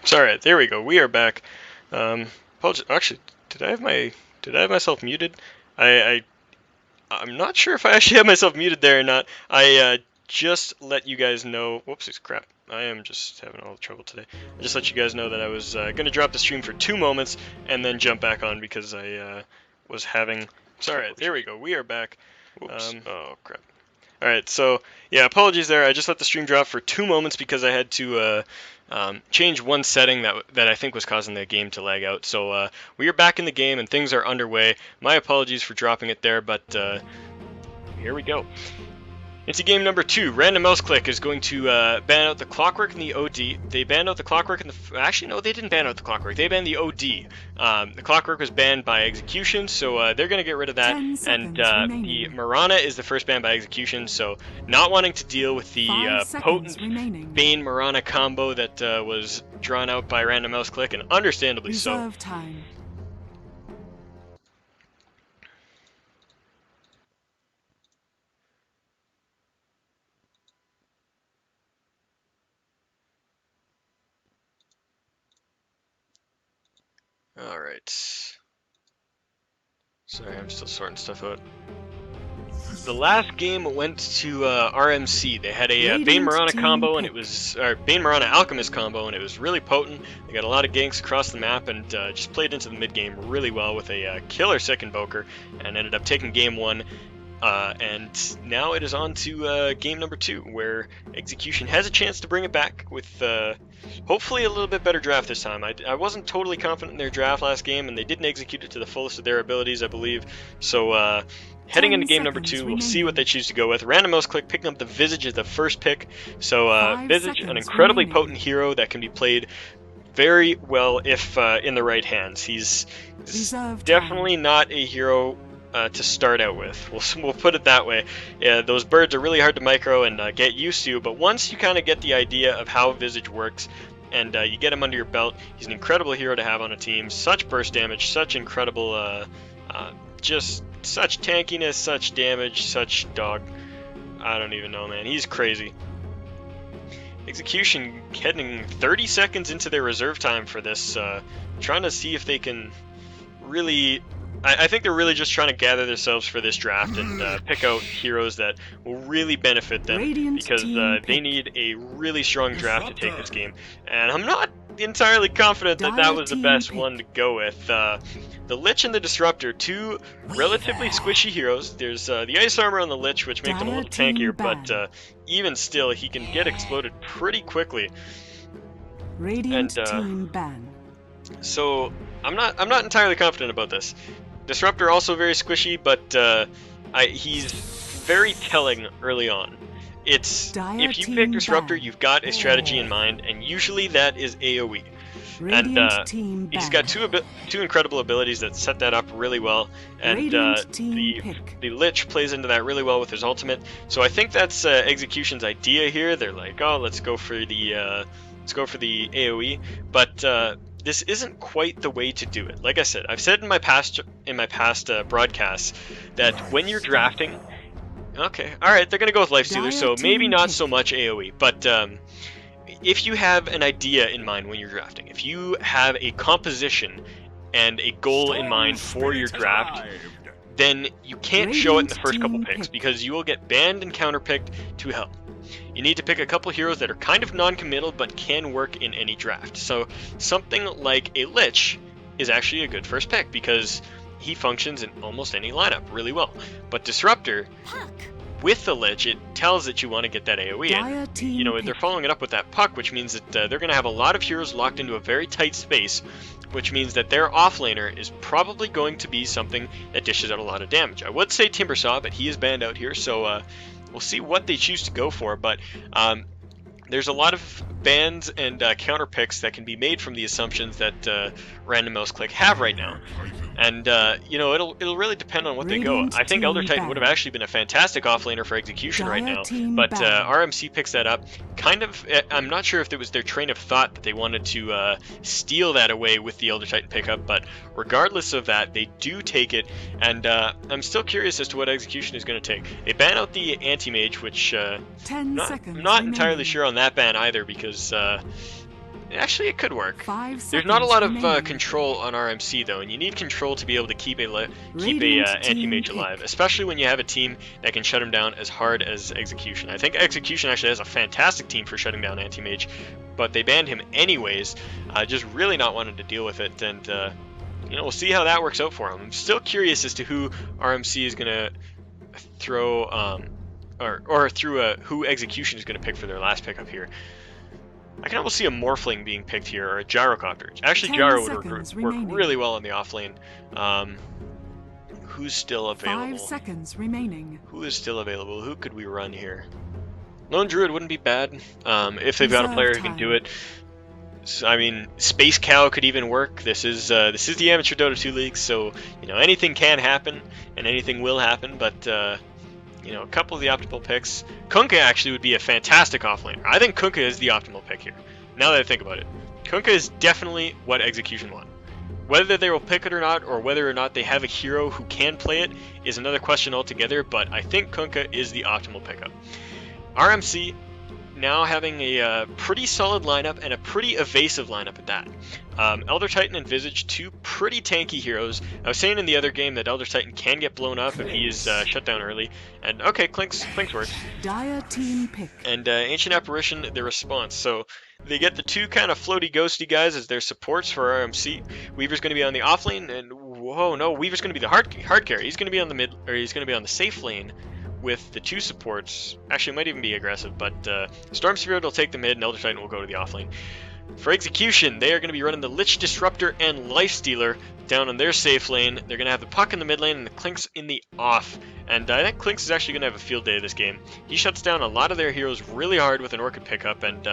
Sorry, there we go. We are back. Apologies. Actually, did I have myself muted? I'm not sure if I actually have myself muted there or not. I just let you guys know. Whoopsies, crap. I am just having all the trouble today. I just let you guys know that I was gonna drop the stream for 2 moments and then jump back on because I was having. Sorry, there we go. We are back. Oh crap. All right, so yeah, apologies there. I just let the stream drop for 2 moments because I had to change one setting that I think was causing the game to lag out. So we are back in the game and things are underway. My apologies for dropping it there, but here we go. Into game number 2. Random mouse click is going to ban out the clockwork and the OD. They banned out the clockwork and the... Actually, no, they didn't ban out the clockwork. They banned the OD. The clockwork was banned by execution, so they're going to get rid of that. And the Marana is the first ban by execution, so not wanting to deal with the potent Bane Marana combo that was drawn out by random mouse click, and understandably so. Time. Alright. Sorry, I'm still sorting stuff out. The last game went to RMC. They had a Bane Marana combo, and it was Bane Marana Alchemist combo, and it was really potent. They got a lot of ganks across the map, and just played into the mid game really well with a killer sick invoker, and ended up taking game 1. And now it is on to game number 2, where Execution has a chance to bring it back with hopefully a little bit better draft this time. I wasn't totally confident in their draft last game, and they didn't execute it to the fullest of their abilities, I believe. So heading into game number 2, we'll see what they choose to go with. Random mouse click picking up the Visage as the first pick. So Visage, an incredibly potent hero that can be played very well if in the right hands. He's definitely not a hero to start out with. We'll put it that way. Yeah, those birds are really hard to micro and get used to, but once you kind of get the idea of how Visage works and you get him under your belt, he's an incredible hero to have on a team. Such burst damage, such incredible, just such tankiness, such damage, such dog. I don't even know, man. He's crazy. Execution heading 30 seconds into their reserve time for this, trying to see if they can really... I think they're really just trying to gather themselves for this draft and pick out heroes that will really benefit them, because they need a really strong draft to take this game. And I'm not entirely confident that that was the best one to go with. The Lich and the Disruptor, two relatively squishy heroes. There's the Ice Armor on the Lich, which makes him a little tankier, but even still, he can get exploded pretty quickly. So I'm not entirely confident about this. Disruptor also very squishy, but he's very telling early on. If you pick Disruptor, you've got a strategy in mind, and usually that is AoE. And he's got two incredible abilities that set that up really well, and the Lich plays into that really well with his ultimate. So I think that's Execution's idea here. They're like, oh, let's go for the AoE, but this isn't quite the way to do it. Like I said, I've said in my past broadcasts that when you're drafting, okay, all right, they're gonna go with Lifestealer, so maybe not so much AoE, but if you have an idea in mind when you're drafting, if you have a composition and a goal in mind for your draft, then you can't show it in the first couple picks, because you will get banned and counterpicked to hell. You need to pick a couple heroes that are kind of non-committal but can work in any draft. So something like a Lich is actually a good first pick because he functions in almost any lineup really well. But Disruptor, with the Lich, it tells that you want to get that AoE, and you know, they're following it up with that Puck, which means that they're going to have a lot of heroes locked into a very tight space, which means that their offlaner is probably going to be something that dishes out a lot of damage. I would say Timbersaw, but he is banned out here, so we'll see what they choose to go for, but there's a lot of bans and counter picks that can be made from the assumptions that Random Mouse Click have right now. And you know, it'll really depend on what they go. I think Elder Titan would have actually been a fantastic offlaner for Execution right now, but RMC picks that up. Kind of, I'm not sure if it was their train of thought that they wanted to steal that away with the Elder Titan pickup, but regardless of that, they do take it, and I'm still curious as to what Execution is going to take. They ban out the Anti-Mage, which I'm not entirely sure on that ban either, because Actually, it could work. 5 seconds There's not a lot of remaining. control on RMC though, and you need control to be able to keep a Radiant team anti-mage pick. alive, especially when you have a team that can shut him down as hard as Execution. I think Execution actually has a fantastic team for shutting down anti-mage, but they banned him anyways, just really not wanting to deal with it, and you know, we'll see how that works out for him. I'm still curious as to who RMC is gonna throw, or through who Execution is gonna pick for their last pickup here. I can almost see a Morphling being picked here, or a Gyrocopter. Actually, 10 Gyro would seconds work remaining. really well in the off lane. Who's still 5 available? seconds remaining. Who is still available? Who could we run here? Lone Druid wouldn't be bad, if they've got a player who can do it. So, I mean, Space Cow could even work. This is the Amateur Dota 2 League, so you know anything can happen and anything will happen. But you know, a couple of the optimal picks. Kunkka actually would be a fantastic offlaner. I think Kunkka is the optimal pick here. Now that I think about it, Kunkka is definitely what Execution want. Whether they will pick it or not, or whether or not they have a hero who can play it, is another question altogether. But I think Kunkka is the optimal pickup. RMC now having a pretty solid lineup and a pretty evasive lineup at that. Elder Titan and Visage, two pretty tanky heroes. I was saying in the other game that Elder Titan can get blown up if he is shut down early. And okay, Clinks works. Dire team pick. And Ancient Apparition, their response. So they get the two kind of floaty ghosty guys as their supports for RMC. Weaver's going to be on the off lane, and whoa, no, Weaver's going to be the hard carry. He's going to be on the mid, or he's going to be on the safe lane with the two supports. Actually, it might even be aggressive, but Storm Spirit will take the mid, and Elder Titan will go to the off lane. For Execution, they are going to be running the Lich Disruptor and Lifestealer down on their safe lane. They're going to have the Puck in the mid lane and the Clinks in the off. And I think Clinks is actually going to have a field day this game. He shuts down a lot of their heroes really hard with an Orchid pickup, and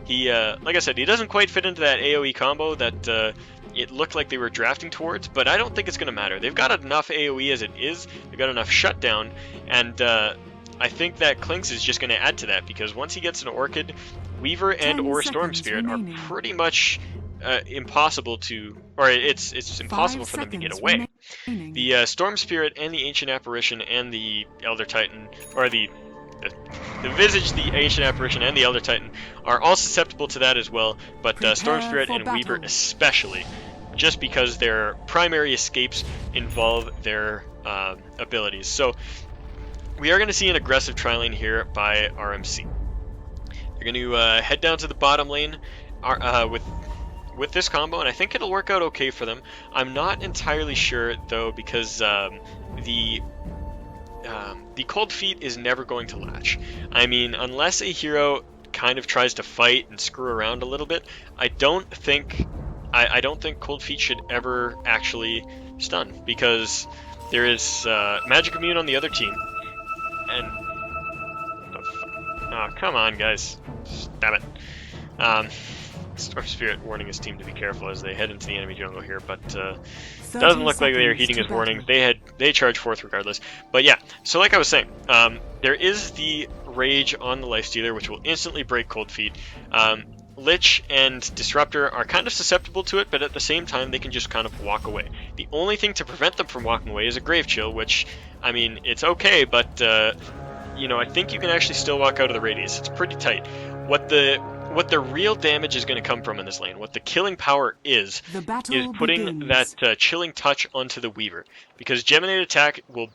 he, like I said, he doesn't quite fit into that AoE combo that it looked like they were drafting towards, but I don't think it's going to matter. They've got enough AoE as it is. They've got enough shutdown, and I think that Clinks is just going to add to that, because once he gets an Orchid, Weaver and or Storm Spirit remaining. are pretty much impossible to, or it's impossible for them to get away. Remaining. The Storm Spirit and the Ancient Apparition and the Elder Titan, or the Visage, the Ancient Apparition, and the Elder Titan are all susceptible to that as well, but Storm Spirit and battle. Weaver especially, just because their primary escapes involve their abilities. So we are going to see an aggressive tri-lane here by RMC. They're going to head down to the bottom lane with this combo, and I think it'll work out okay for them. I'm not entirely sure though, because the Cold Feet is never going to latch. I mean, unless a hero kind of tries to fight and screw around a little bit, I don't think Cold Feet should ever actually stun, because there is Magic Immune on the other team, and oh, come on, guys, damn it. Storm Spirit warning his team to be careful as they head into the enemy jungle here, but doesn't look like they are heeding his warnings. They charge forth regardless. But yeah, so like I was saying, there is the Rage on the Lifestealer, which will instantly break Cold Feet. Lich and Disruptor are kind of susceptible to it, but at the same time they can just kind of walk away. The only thing to prevent them from walking away is a Grave Chill, which, I mean, it's okay, but you know, I think you can actually still walk out of the radius. It's pretty tight. What the real damage is going to come from in this lane, what the killing power is putting begins. that chilling touch onto the Weaver, because Geminate Attack will,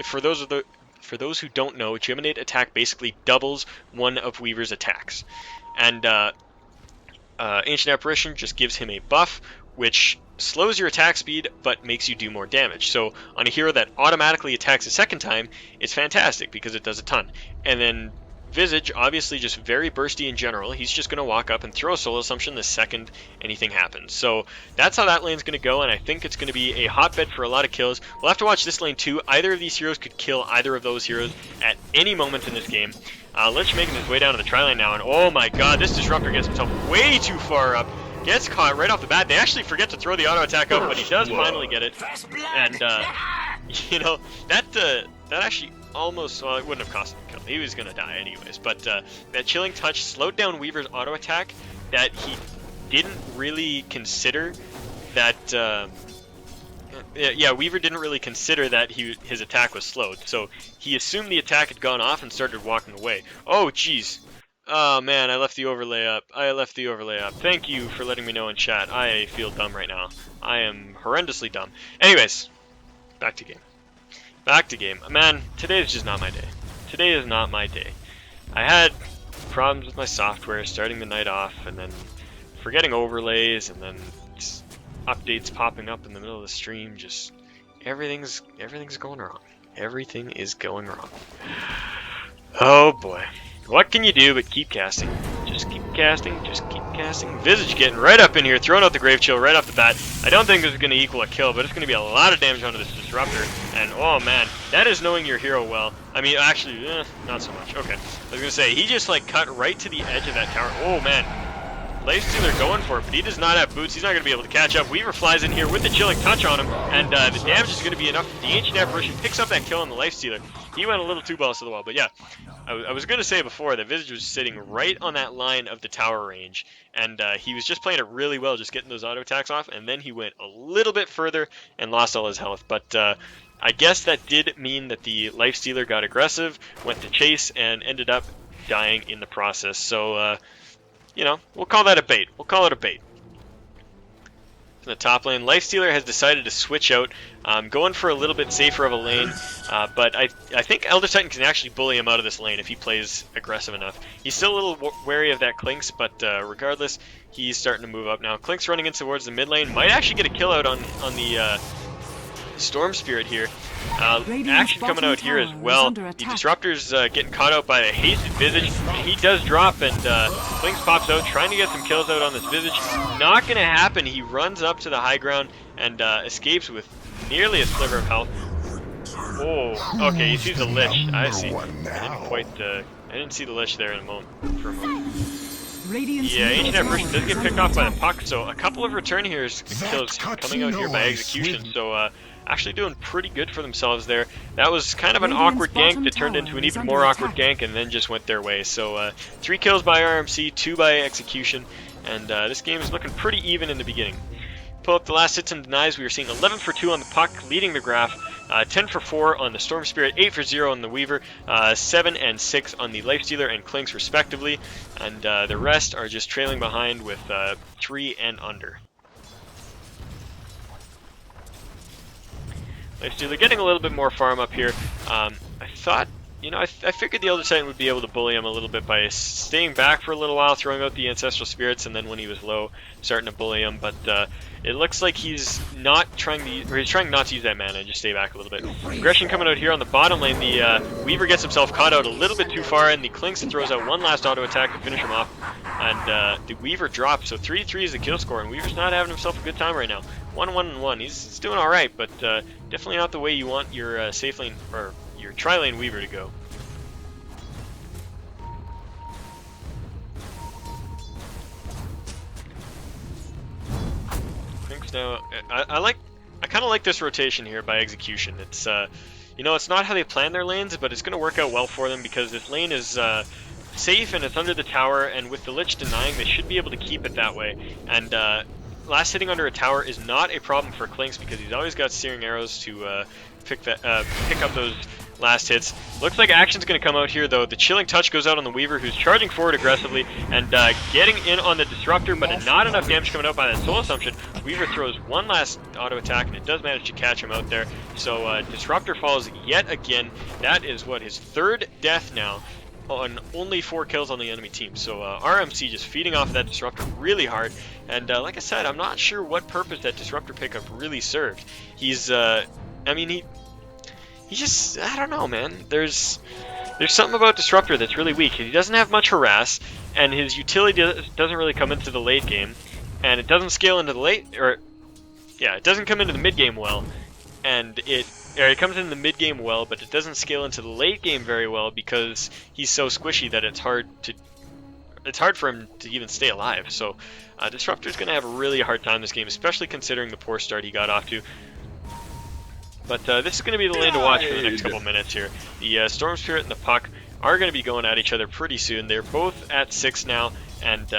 for those who don't know, Geminate Attack basically doubles one of Weaver's attacks, and Ancient Apparition just gives him a buff, which slows your attack speed but makes you do more damage. So on a hero that automatically attacks a second time, it's fantastic because it does a ton. And then Visage, obviously just very bursty in general. He's just going to walk up and throw a Soul Assumption the second anything happens. So that's how that lane's going to go, and I think it's going to be a hotbed for a lot of kills. We'll have to watch this lane too. Either of these heroes could kill either of those heroes at any moment in this game. Lich making his way down to the tri-lane now, and oh my god, this Disruptor gets himself way too far up. Gets caught right off the bat. They actually forget to throw the auto attack up, but he does finally get it. And you know, that actually almost, well, it wouldn't have cost him a kill. He was gonna die anyways. But that Chilling Touch slowed down Weaver's auto attack that he didn't really consider. That yeah, Weaver didn't really consider that his attack was slowed. So he assumed the attack had gone off and started walking away. Oh jeez. Oh man, I left the overlay up. Thank you for letting me know in chat. I feel dumb right now. I am horrendously dumb. Anyways, back to game. Man, today is just not my day. Today is not my day. I had problems with my software starting the night off, and then forgetting overlays, and then updates popping up in the middle of the stream. Just everything's going wrong. Everything is going wrong. Oh boy. What can you do but keep casting? Just keep casting. Visage getting right up in here, throwing out the Grave Chill right off the bat. I don't think this is going to equal a kill, but it's going to be a lot of damage onto this Disruptor. And oh man, that is knowing your hero well. I mean, actually, not so much. Okay. I was going to say, he just like cut right to the edge of that tower. Oh man. Lifestealer going for it, but he does not have boots. He's not going to be able to catch up. Weaver flies in here with the Chilling Touch on him, and the damage is going to be enough. The Ancient Apparition picks up that kill on the Lifestealer. He went a little too balls to the wall, but yeah. I was going to say before that Visage was sitting right on that line of the tower range, and he was just playing it really well, just getting those auto attacks off, and then he went a little bit further and lost all his health. But I guess that did mean that the Lifestealer got aggressive, went to chase, and ended up dying in the process. So, you know, we'll call that a bait. In the top lane, Lifestealer has decided to switch out, going for a little bit safer of a lane, but I think Elder Titan can actually bully him out of this lane if he plays aggressive enough. He's still a little wary of that Clinks, but regardless, he's starting to move up now. Clinks running in towards the mid lane, might actually get a kill out on the Storm Spirit here. Action coming out here as well. The Disruptor's getting caught out by a hasted Visage. He does drop, and Clinks pops out, trying to get some kills out on this Visage. Not going to happen. He runs up to the high ground and escapes with nearly a sliver of health. Oh, okay, he sees the Lich. I see. I didn't see the Lich there in a moment. Yeah, Ancient Apparition does get picked off by the puck, so a couple of return kills coming out here by Execution. So actually doing pretty good for themselves there. That was kind of an awkward gank that turned into an even more awkward gank and then just went their way. So 3 kills by RMC, 2 by Execution, and this game is looking pretty even in the beginning. Pull up the last hits and denies. We were seeing 11 for 2 on the puck, leading the graph. 10 for 4 on the Storm Spirit, 8 for 0 on the Weaver, 7 and 6 on the Lifestealer and Clinks respectively, and the rest are just trailing behind with 3 and under. Lifestealer getting a little bit more farm up here. I thought, you know, I figured the Elder Titan would be able to bully him a little bit by staying back for a little while, throwing out the Ancestral Spirits, and then when he was low, starting to bully him. But it looks like he's not trying to, or he's trying not to use that mana and just stay back a little bit. Aggression coming out here on the bottom lane. The Weaver gets himself caught out a little bit too far, and the Clinks throws out one last auto attack to finish him off. And the Weaver drops, so 3-3 is the kill score, and Weaver's not having himself a good time right now. 1-1-1. He's doing all right, but definitely not the way you want your safe lane or your tri-lane Weaver to go. Now, I kind of like this rotation here by Execution. It's you know, it's not how they plan their lanes, but it's going to work out well for them because this lane is safe and it's under the tower, and with the Lich denying, they should be able to keep it that way. And last hitting under a tower is not a problem for Clinks because he's always got Searing Arrows to pick up those last hits. Looks like action's going to come out here though. The Chilling Touch goes out on the Weaver, who's charging forward aggressively and getting in on the Disruptor, but not enough damage coming out by that Soul Assumption. Weaver throws one last auto attack and it does manage to catch him out there. So Disruptor falls yet again. That is what, his 3rd death now on only 4 kills on the enemy team. So RMC just feeding off of that Disruptor really hard. And like I said, I'm not sure what purpose that Disruptor pickup really served. He's I mean, he just, I don't know, man. There's something about Disruptor that's really weak. He doesn't have much harass, and his utility doesn't really come into the late game, and it doesn't scale into the it doesn't come into the mid game well, and it comes into the mid game well, but it doesn't scale into the late game very well because he's so squishy that it's hard for him to even stay alive. So Disruptor's going to have a really hard time this game, especially considering the poor start he got off to. But this is going to be the lane to watch for the next couple minutes here. The Storm Spirit and the Puck are going to be going at each other pretty soon. They're both at 6 now, and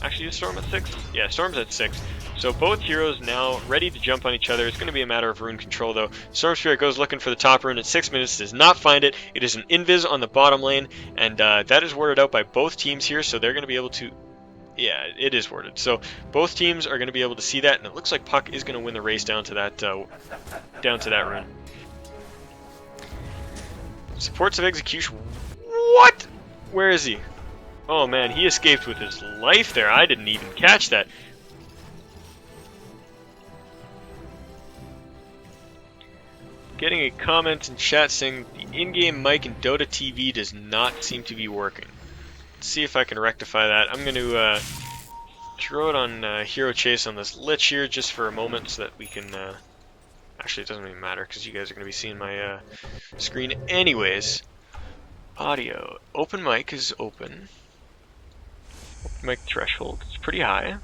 actually is Storm at 6? Yeah, Storm's at 6. So both heroes now ready to jump on each other. It's going to be a matter of rune control though. Storm Spirit goes looking for the top rune at 6 minutes, does not find it. It is an invis on the bottom lane, and that is warded out by both teams here, so they're going to be able to... Yeah, it is warded. So both teams are going to be able to see that, and it looks like Puck is going to win the race down to that rune. Supports of Execution. What? Where is he? Oh man, he escaped with his life there. I didn't even catch that. Getting a comment in chat saying the in-game mic in Dota TV does not seem to be working. Let's see if I can rectify that. I'm going to throw it on Hero Chase on this Lich here just for a moment so that we can... Actually, it doesn't even matter because you guys are going to be seeing my screen anyways. Audio. Open mic is open. Open mic threshold. It's pretty high.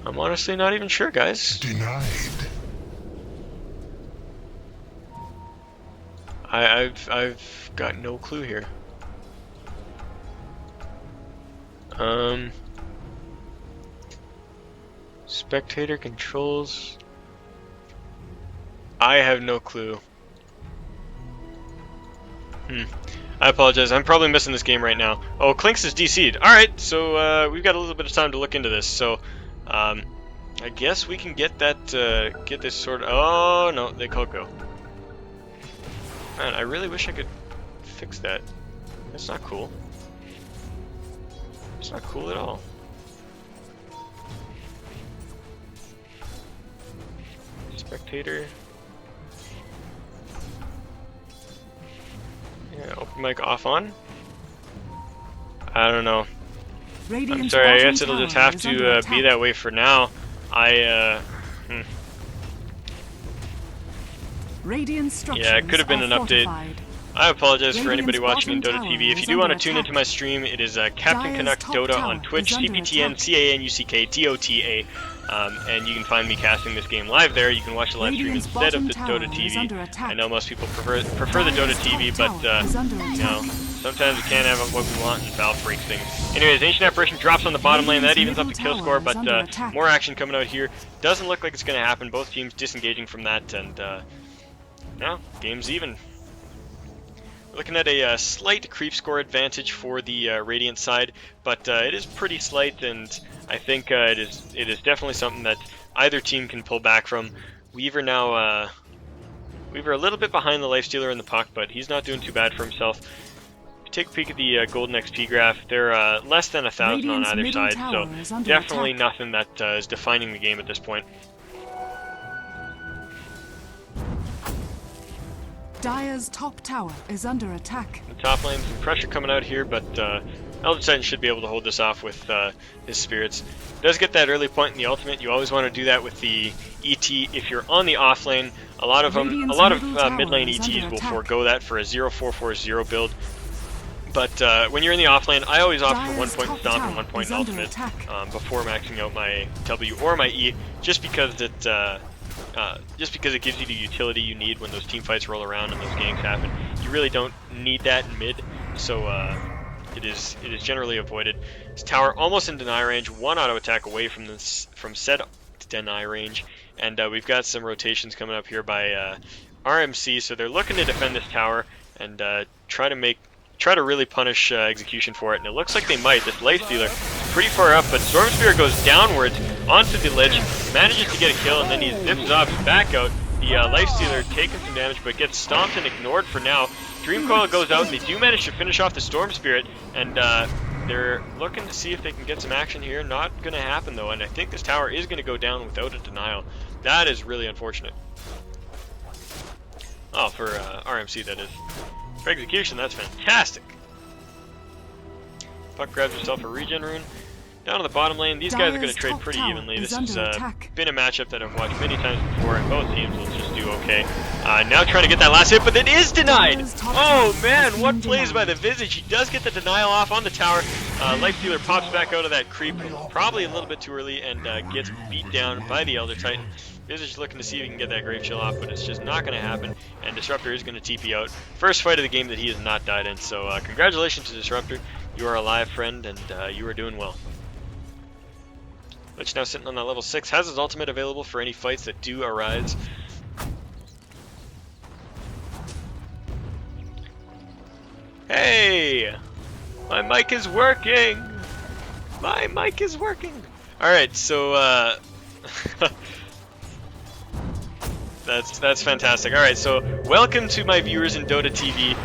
I'm honestly not even sure, guys. Denied. I've got no clue here. Spectator controls. I have no clue. I apologize. I'm probably missing this game right now. Oh, Clinks is DC'd. Alright, so we've got a little bit of time to look into this. So, I guess we can get that, get this sorted. Oh, no, they called go. Man, I really wish I could fix that. That's not cool. It's not cool at all. Spectator. Yeah, open mic off on. I don't know. I'm sorry, I guess it'll just have to be that way for now. Yeah, it could have been an update. I apologize for anybody watching in Dota TV. If you do want to tune into my stream, it is Cptn.Canuck Dota on Twitch, Cptn.Canuck Dota. And you can find me casting this game live there. You can watch the live stream instead of the Dota TV. I know most people prefer the Dota TV, but you know, sometimes we can't have what we want and Valve breaks things. Anyways, Ancient Apparition drops on the bottom lane. That evens up the kill score, but more action coming out here. Doesn't look like it's going to happen. Both teams disengaging from that, and now game's even. Looking at a slight creep score advantage for the Radiant side, but it is pretty slight, and I think it is definitely something that either team can pull back from. Weaver now, Weaver a little bit behind the Lifestealer in the Puck, but he's not doing too bad for himself. If you take a peek at the golden XP graph, they're less than 1,000 on either side, so definitely nothing that is defining the game at this point. Dire's top tower is under attack. The top lane, some pressure coming out here, but Elder Titan should be able to hold this off with his spirits. Does get that early point in the ultimate. You always want to do that with the ET if you're on the off lane. A lot of mid lane ETs will forego that for a 0-4-4-0 build. But when you're in the off lane, I always opt for 1 point stomp and 1 point ultimate before maxing out my W or my E, just because it gives you the utility you need when those team fights roll around and those ganks happen. You really don't need that in mid, so it is generally avoided. This tower almost in deny range, one auto attack away from said deny range, and we've got some rotations coming up here by RMC, so they're looking to defend this tower and try to really punish Execution for it, and it looks like they might. This Lifestealer is pretty far up, but Storm Spirit goes downwards onto the Lich, manages to get a kill, and then he zips off back out. The Lifestealer taking some damage, but gets stomped and ignored for now. Dreamcoil goes out, and they do manage to finish off the Storm Spirit, and they're looking to see if they can get some action here. Not going to happen, though, and I think this tower is going to go down without a denial. That is really unfortunate. Oh, for RMC, that is. For Execution, that's fantastic. Puck grabs herself a regen rune. Down on the bottom lane, these guys are going to trade pretty evenly. This has been a matchup that I've watched many times before, and both teams will just do okay. Now trying to get that last hit, but it is denied! Oh man, what plays by the Visage. He does get the denial off on the tower. Lifestealer pops back out of that creep, probably a little bit too early, and gets beat down by the Elder Titan. Visage looking to see if he can get that Grave Chill off, but it's just not going to happen, and Disruptor is going to TP out. First fight of the game that he has not died in, so congratulations to Disruptor. You are alive, friend, and you are doing well. Lich now sitting on that level 6, has his ultimate available for any fights that do arise. Hey! My mic is working! My mic is working! Alright, so, That's fantastic. Alright, so welcome to my viewers in Dota TV.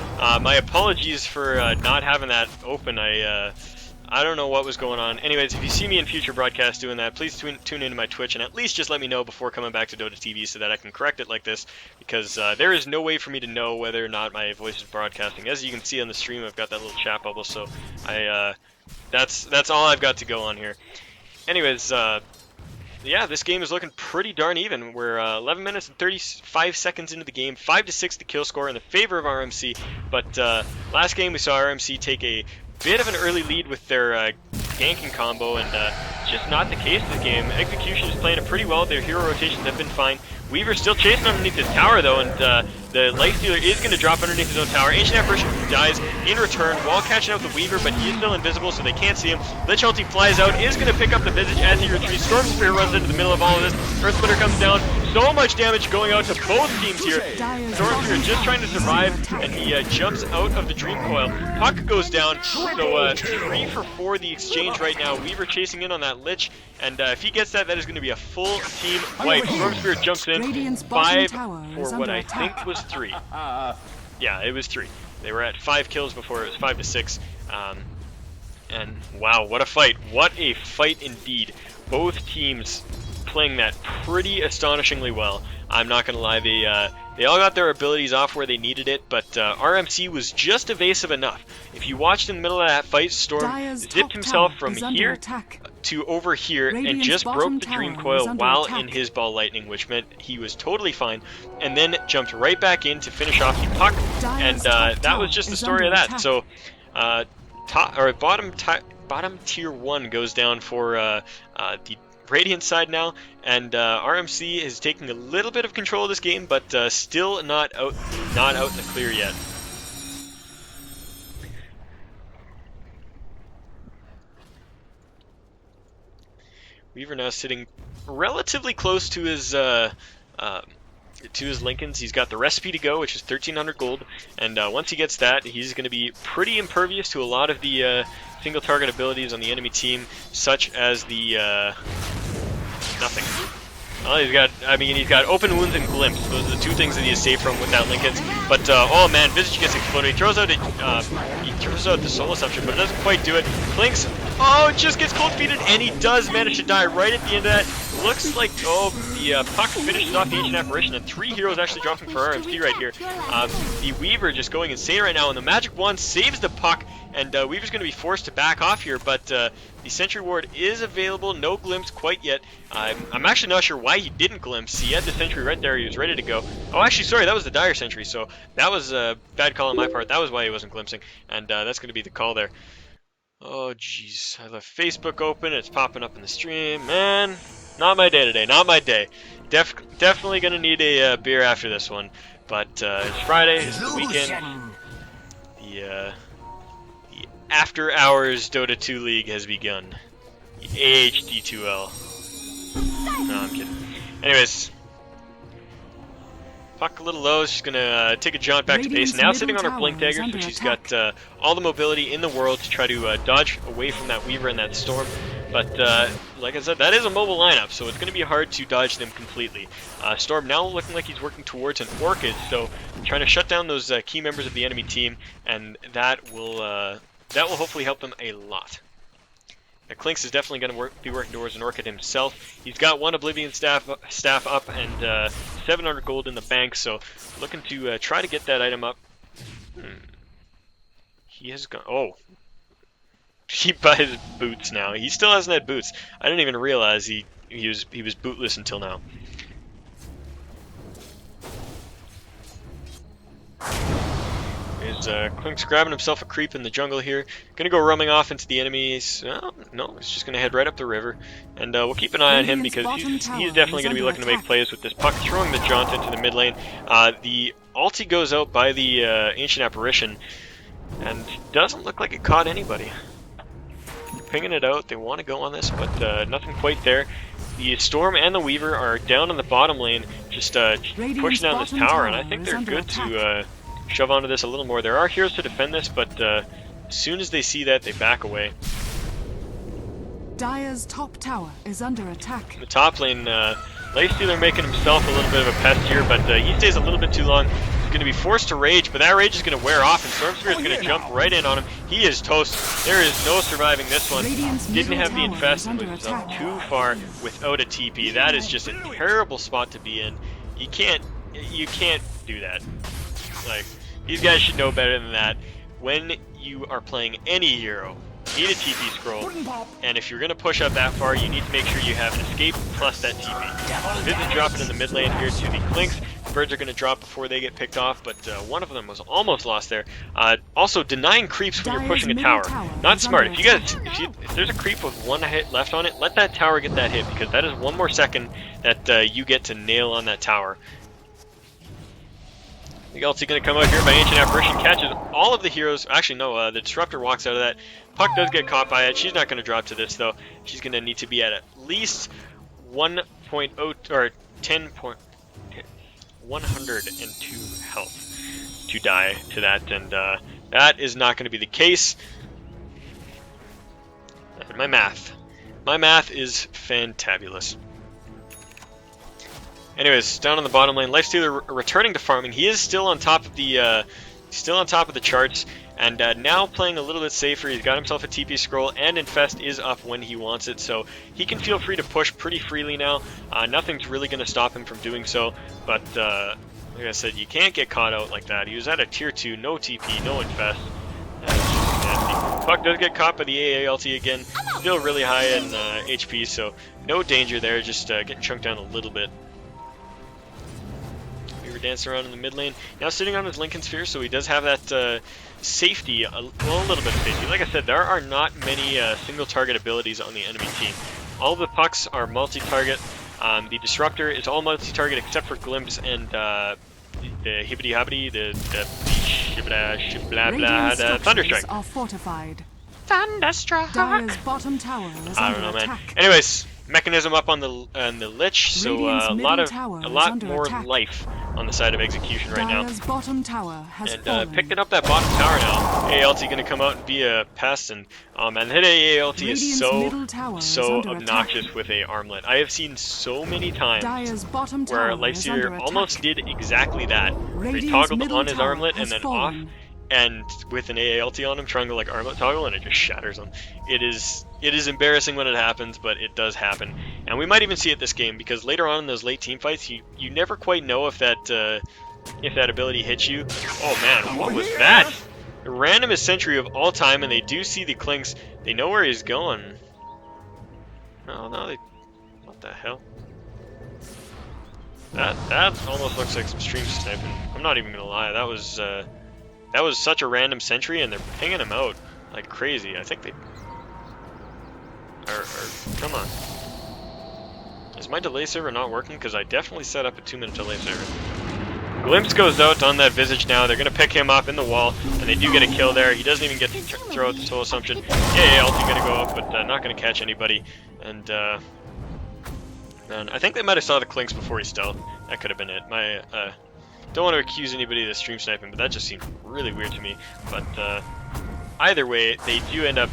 My apologies for not having that open. I don't know what was going on. Anyways, if you see me in future broadcasts doing that, please tune into my Twitch and at least just let me know before coming back to Dota TV so that I can correct it like this, because there is no way for me to know whether or not my voice is broadcasting. As you can see on the stream, I've got that little chat bubble, so that's all I've got to go on here. Anyways, yeah, this game is looking pretty darn even. We're 11 minutes and 35 seconds into the game, 5-6 the kill score in the favor of RMC. But last game we saw RMC take a bit of an early lead with their ganking combo, and just not the case this game. Execution is playing it pretty well. Their hero rotations have been fine. Weaver's still chasing underneath his tower though, and the Light Stealer is going to drop underneath his own tower. Ancient Apparition dies in return while catching out the Weaver, but he is still invisible, so they can't see him. Lich ulti flies out, is going to pick up the Visage as he retreats. Storm Spear runs into the middle of all of this. Earth Splitter comes down. So much damage going out to both teams here. Storm Spear just trying to survive, and he jumps out of the Dream Coil. Puck goes down, so 3 for 4 the exchange right now. Weaver chasing in on that Lich, and if he gets that, that is going to be a full team wipe. Storm Spear jumps in. 5 for what I think was 3. Yeah, it was 3. They were at 5 kills before. It was 5-6. And wow, what a fight. What a fight indeed. Both teams playing that pretty astonishingly well. I'm not going to lie, they all got their abilities off where they needed it, but RMC was just evasive enough. If you watched in the middle of that fight, Storm zipped himself from here to over here and just broke the Dream Coil while in his Ball Lightning, which meant he was totally fine, and then jumped right back in to finish off the puck, and that was just the story of that. So bottom tier 1 goes down for the Radiant side now, and RMC is taking a little bit of control of this game, but still not out in the clear yet. Weaver now sitting relatively close to his Lincolns. He's got the recipe to go, which is 1,300 gold, and once he gets that, he's going to be pretty impervious to a lot of the single target abilities on the enemy team, such as the nothing. Well, he's got open wounds and glimpse. Those are the 2 things that he is safe from with that Lincoln's. But oh man, Visage gets exploded. He throws out the Soul Assumption, but it doesn't quite do it. Clinks, oh, just gets cold feeted, and he does manage to die right at the end of that. Looks like the puck finishes off the Ancient Apparition, and 3 heroes actually dropping for RMC right here. The Weaver just going insane right now, and the Magic Wand saves the puck, and Weaver's going to be forced to back off here, but the Sentry Ward is available. No glimpse quite yet. I'm actually not sure why he didn't glimpse. He had the Sentry right there. He was ready to go. Oh, actually, sorry, that was the Dire Sentry, so that was a bad call on my part. That was why he wasn't glimpsing, and that's going to be the call there. Oh, jeez. I left Facebook open. It's popping up in the stream. Man, not my day today. Not my day. Definitely going to need a beer after this one, but it's Friday. It's the weekend. The After Hours Dota 2 League has begun. The AD2L. No, I'm kidding. Anyways, puck a little low. She's gonna take a jaunt back to base. Now sitting on her Blink Daggers, which she's got all the mobility in the world to try to dodge away from that Weaver and that Storm. But like I said, that is a mobile lineup, so it's going to be hard to dodge them completely. Storm now looking like he's working towards an Orchid, so trying to shut down those key members of the enemy team, and that will hopefully help them a lot. Clinks is definitely going to be working towards an Orchid himself. He's got 1 Oblivion staff up and 700 gold in the bank, so looking to try to get that item up. He has gone. Oh, he buys boots now. He still hasn't had boots. I didn't even realize he was bootless until now. There's as Clink's grabbing himself a creep in the jungle here. Gonna go roaming off into the enemies. No, he's just gonna head right up the river. And we'll keep an eye on him because he's definitely gonna be looking to make plays with this puck, throwing the jaunt into the mid lane. The ulti goes out by the Ancient Apparition, and doesn't look like it caught anybody. Pinging it out, they want to go on this, but nothing quite there. The Storm and the Weaver are down in the bottom lane, just pushing down this tower, and I think they're good to shove onto this a little more. There are heroes to defend this, but as soon as they see that, they back away. Dire's top tower is under attack. In the top lane, Lightstealer making himself a little bit of a pest here, but he stays a little bit too long. He's going to be forced to rage, but that rage is going to wear off, and Stormspear is going to jump right in on him. He is toast. There is no surviving this one. Didn't have the infest, was too far without a TP. That is just a terrible spot to be in. You can't do that. Like, these guys should know better than that. When you are playing any hero, you need a TP scroll, and if you're going to push up that far, you need to make sure you have an escape plus that TP. Viz is dropping in the mid lane here to the Clinks. Birds are going to drop before they get picked off, but one of them was almost lost there. Also, denying creeps when you're pushing a tower. Not smart. If there's a creep with one hit left on it, let that tower get that hit, because that is one more second that you get to nail on that tower. The ulti going to come out here by Ancient Apparition, catches all of the heroes. Actually, no, the Disruptor walks out of that. Puck does get caught by it. She's not going to drop to this, though. She's going to need to be at least 1.0 or 102 health to die to that, and that is not going to be the case. And my math is fantabulous. Anyways, down on the bottom lane, Lifestealer returning to farming. He is still on top of the charts, and now playing a little bit safer. He's got himself a TP scroll, and Infest is up when he wants it, so he can feel free to push pretty freely now. Nothing's really going to stop him from doing so, but like I said, you can't get caught out like that. He was at a tier 2, no TP, no Infest. Puck does get caught by the AA ulti again, still really high in HP, so no danger there, just getting chunked down a little bit. Dancing around in the mid lane, now sitting on his Lincoln Sphere, so he does have that safety, well, a little bit of safety. Like I said, there are not many single target abilities on the enemy team. All of the pucks are multi-target. The Disruptor is all multi-target except for Glimpse and the Hibbity-Hobbity, the Thunderstrike. Are fortified. Thunderstrike. Dire's bottom tower is I don't know, under man. attack. Anyways, Mechanism up on the Lich, so a lot more attack. life on the side of Execution right now. Dire's bottom tower has And fallen. picking up that bottom tower now. AALT going to come out and be a pest, and hit AALT is so obnoxious with a armlet. I have seen so many times Dire's bottom where tower is under Lifestealer attack. almost did exactly that. Where he Radiant's toggled middle on his tower armlet and has then fallen. off, and with an AALT on him trying to like armlet toggle, and it just shatters him. It is embarrassing when it happens, but it does happen. And we might even see it this game, because later on in those late team fights, you never quite know if that ability hits you. Oh man, what was that? The randomest sentry of all time, and they do see the Clinks. They know where he's going. Oh no, what the hell? That almost looks like some stream sniping. I'm not even gonna lie, that was such a random sentry, and they're pinging him out like crazy. I think they come on. Is my delay server not working? Because I definitely set up a 2-minute delay server. Glimpse goes out on that Visage now. They're going to pick him up in the wall, and they do get a kill there. He doesn't even get to throw out the Soul Assumption. Yeah, ulti going to go up, but not going to catch anybody. And, man, I think they might have saw the Clinks before he stealth. That could have been it. Don't want to accuse anybody of stream sniping, but that just seemed really weird to me. But, either way, they do end up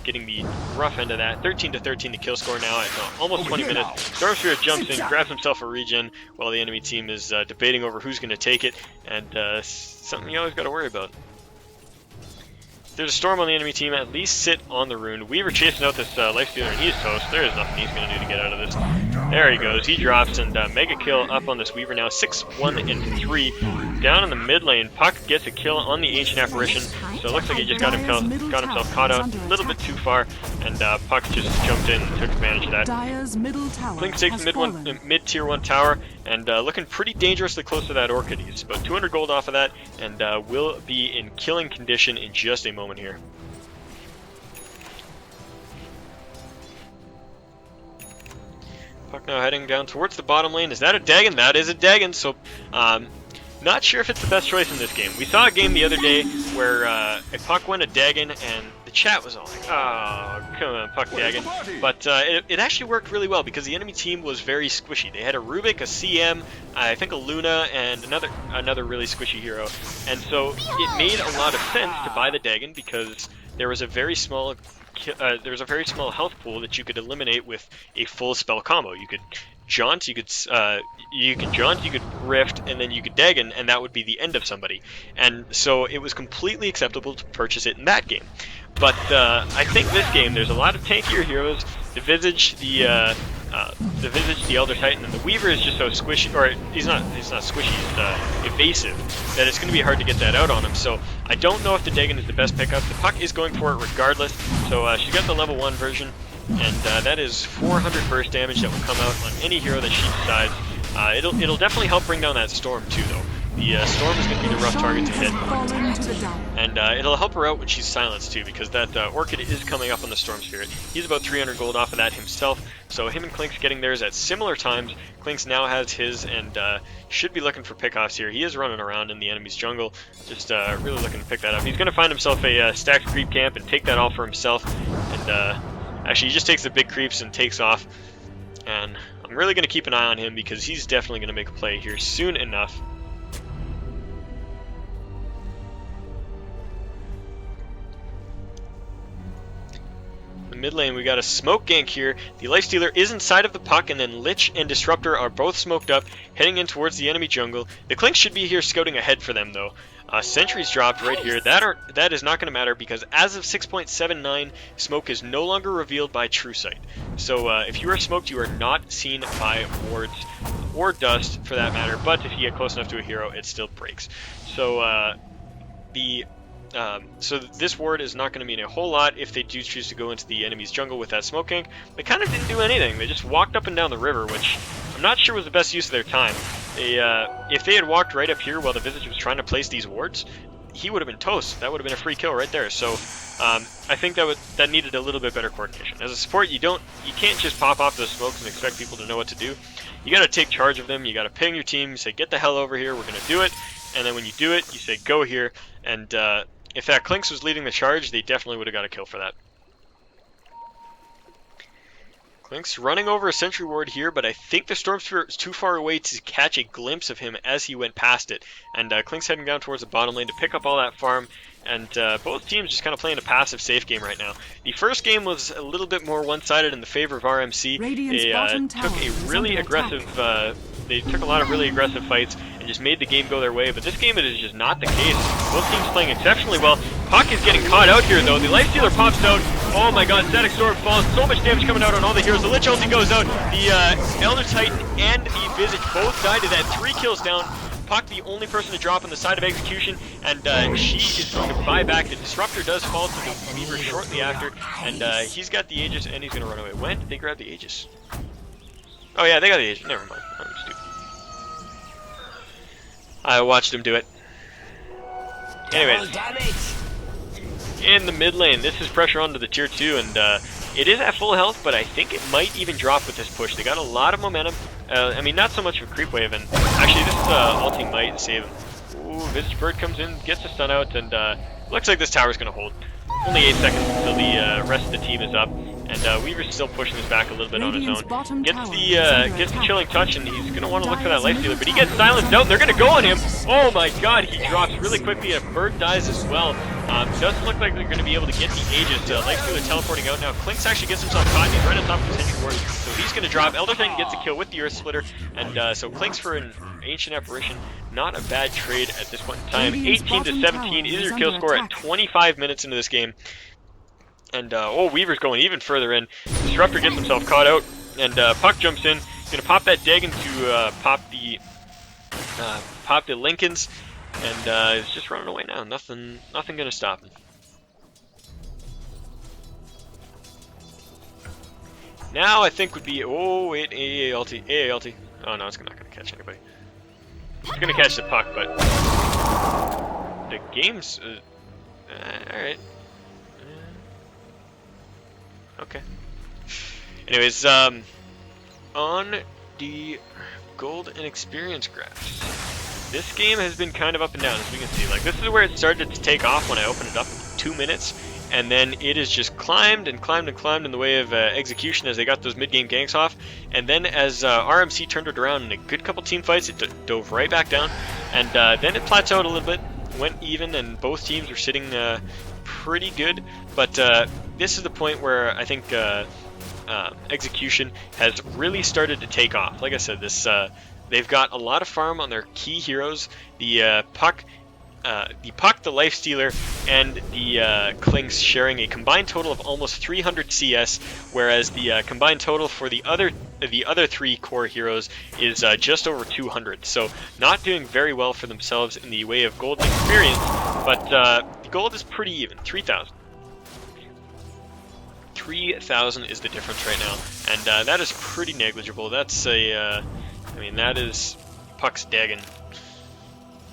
getting the rough end of that. 13-13 the kill score now at almost 20 minutes. Stormsphere jumps in, grabs himself a regen, while the enemy team is debating over who's going to take it, and something you always got to worry about. If there's a Storm on the enemy team, at least sit on the rune. Weaver chasing out this Lifestealer, and he's toast. There is nothing he's going to do to get out of this. There he goes. He drops, and mega kill up on this Weaver now. 6-1-3. Down in the mid lane, Puck gets a kill on the Ancient Apparition. So it looks like he just got himself caught out a little bit too far, and Puck just jumped in and took advantage of that. Clinks takes the mid-tier 1 tower, and looking pretty dangerously close to that Orchid. He's about 200 gold off of that, and will be in killing condition in just a moment here. Puck now heading down towards the bottom lane. Is that a Dagon? That is a Dagon, so not sure if it's the best choice in this game. We saw a game the other day where a Puck went a Dagon, and the chat was all like, oh, come on, Puck Dagon. But it actually worked really well because the enemy team was very squishy. They had a Rubik, a CM, I think a Luna, and another really squishy hero. And so it made a lot of sense to buy the Dagon because there was a very small health pool that you could eliminate with a full spell combo. You could jaunt, you could rift, and then you could Dagon, and that would be the end of somebody. And so it was completely acceptable to purchase it in that game. But I think this game, there's a lot of tankier heroes. The Visage, the Elder Titan, and the Weaver is just so squishy, or he's not squishy, he's evasive, that it's going to be hard to get that out on him. So I don't know if the Dagon is the best pickup. The Puck is going for it regardless, so she's got the level 1 version, and that is 400 burst damage that will come out on any hero that she decides. It'll definitely help bring down that Storm too, though. The Storm is going to be the rough target to hit, and it'll help her out when she's silenced too, because that Orchid is coming up on the Storm Spirit. He's about 300 gold off of that himself, so him and Clinks getting theirs at similar times. Clinks now has his, and should be looking for pickoffs here. He is running around in the enemy's jungle, just really looking to pick that up. He's going to find himself a stacked creep camp and take that all for himself, and actually he just takes the big creeps and takes off, and I'm really going to keep an eye on him because he's definitely going to make a play here soon enough. Mid lane, we got a smoke gank here. The Lifestealer is inside of the Puck, and then Lich and Disruptor are both smoked up, heading in towards the enemy jungle. The Clinks should be here scouting ahead for them, though. Sentries dropped right here. That is not going to matter, because as of 6.79, smoke is no longer revealed by True Sight. So if you are smoked, you are not seen by wards, or dust for that matter, but if you get close enough to a hero, it still breaks. So so this ward is not going to mean a whole lot if they do choose to go into the enemy's jungle with that smoke gank. They kind of didn't do anything. They just walked up and down the river, which I'm not sure was the best use of their time. If they had walked right up here while the Visage was trying to place these wards, he would have been toast. That would have been a free kill right there. So I think that needed a little bit better coordination. As a support, you can't just pop off those smokes and expect people to know what to do. You got to take charge of them. You got to ping your team. You say, get the hell over here. We're going to do it. And then when you do it, you say, go here. And if that Clinks was leading the charge, they definitely would have got a kill for that. Clinks running over a sentry ward here, but I think the Storm Spirit was too far away to catch a glimpse of him as he went past it. And Clinks heading down towards the bottom lane to pick up all that farm. And both teams just kind of playing a passive safe game right now. The first game was a little bit more one-sided in the favor of RMC. They took a lot of really aggressive fights and just made the game go their way, but this game it is just not the case. Both teams playing exceptionally well. Puck is getting caught out here though. The Lifestealer pops out. Oh my god, Static Storm falls. So much damage coming out on all the heroes. The Lich ulti goes out. The Elder Titan and the Visage both died to that. 3 kills down. Puck the only person to drop on the side of Execution, and she is going to buy back. The Disruptor does fall to the Weaver shortly after, and he's got the Aegis and he's going to run away. When did they grab the Aegis? Oh yeah, they got the Aegis. Never mind. I'm stupid. I watched him do it. Anyways, in the mid lane, this is pressure onto the tier 2, and it is at full health, but I think it might even drop with this push. They got a lot of momentum. I mean, not so much of a creep wave, and actually this ulting might save him. Ooh, Visage Bird comes in, gets the stun out, and looks like this tower's going to hold. Only 8 seconds until the rest of the team is up, and Weaver's still pushing this back a little bit on his own. Gets the chilling touch, and he's going to want to look for that Lifestealer, but he gets silenced out, and they're going to go on him! Oh my god, he drops really quickly, and Bird dies as well. Doesn't look like they're going to be able to get the Aegis. Lifestealer teleporting out now. Clinks actually gets himself caught, he's right on top of the Sentry Ward, so he's going to drop. Elder Titan gets a kill with the Earth Splitter, and so Clinks for an Ancient Apparition, not a bad trade at this point in time. 18 to 17 is your kill score at 25 minutes into this game. And oh, Weaver's going even further in. Disruptor gets himself caught out, and Puck jumps in. He's gonna pop that Dagon to pop the Lincolns, and he's just running away now. Nothing gonna stop him. Now I think would be, oh wait, AALT. Oh no, it's not gonna catch anybody. It's gonna catch the puck, but the game's all right. Okay. Anyways, on the gold and experience graphs, this game has been kind of up and down, as we can see. Like, this is where it started to take off when I opened it up in 2 minutes, and then it has just climbed and climbed and climbed in the way of execution as they got those mid-game ganks off, and then as RMC turned it around in a good couple team fights, it dove right back down, and then it plateaued a little bit, went even, and both teams were sitting pretty good, but this is the point where I think execution has really started to take off. Like I said, this they've got a lot of farm on their key heroes, the puck, the life stealer, and the Clinks sharing a combined total of almost 300 CS, whereas the combined total for the other 3 core heroes is just over 200. So not doing very well for themselves in the way of gold and experience, but the gold is pretty even, 3,000. 3,000 is the difference right now, and that is pretty negligible. That's a, I mean, that is Puck's Dagon.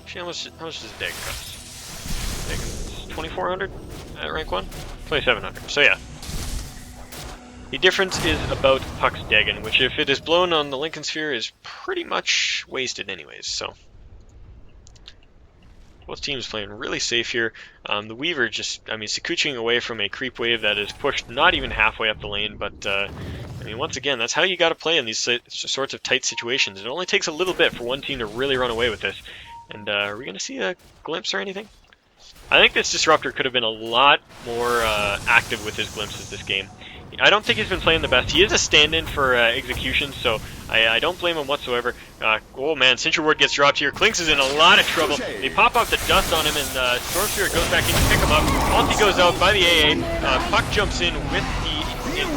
Actually, how much does Dagon cost? Dagon's 2,400 at rank 1? 2,700. So yeah. The difference is about Puck's Dagon, which if it is blown on the Lincoln Sphere is pretty much wasted anyways, so. Both teams playing really safe here. The Weaver just, I mean, scooching away from a creep wave that is pushed not even halfway up the lane, but I mean, once again, that's how you got to play in these sorts of tight situations. It only takes a little bit for one team to really run away with this. And are we going to see a glimpse or anything? I think this Disruptor could have been a lot more active with his glimpses this game. I don't think he's been playing the best. He is a stand-in for Execution, so I don't blame him whatsoever. Oh man, Sentry Ward gets dropped here. Clinks is in a lot of trouble. They pop out the dust on him, and Storm Spirit goes back in to pick him up. Ulti goes out by the AA. Puck jumps in with the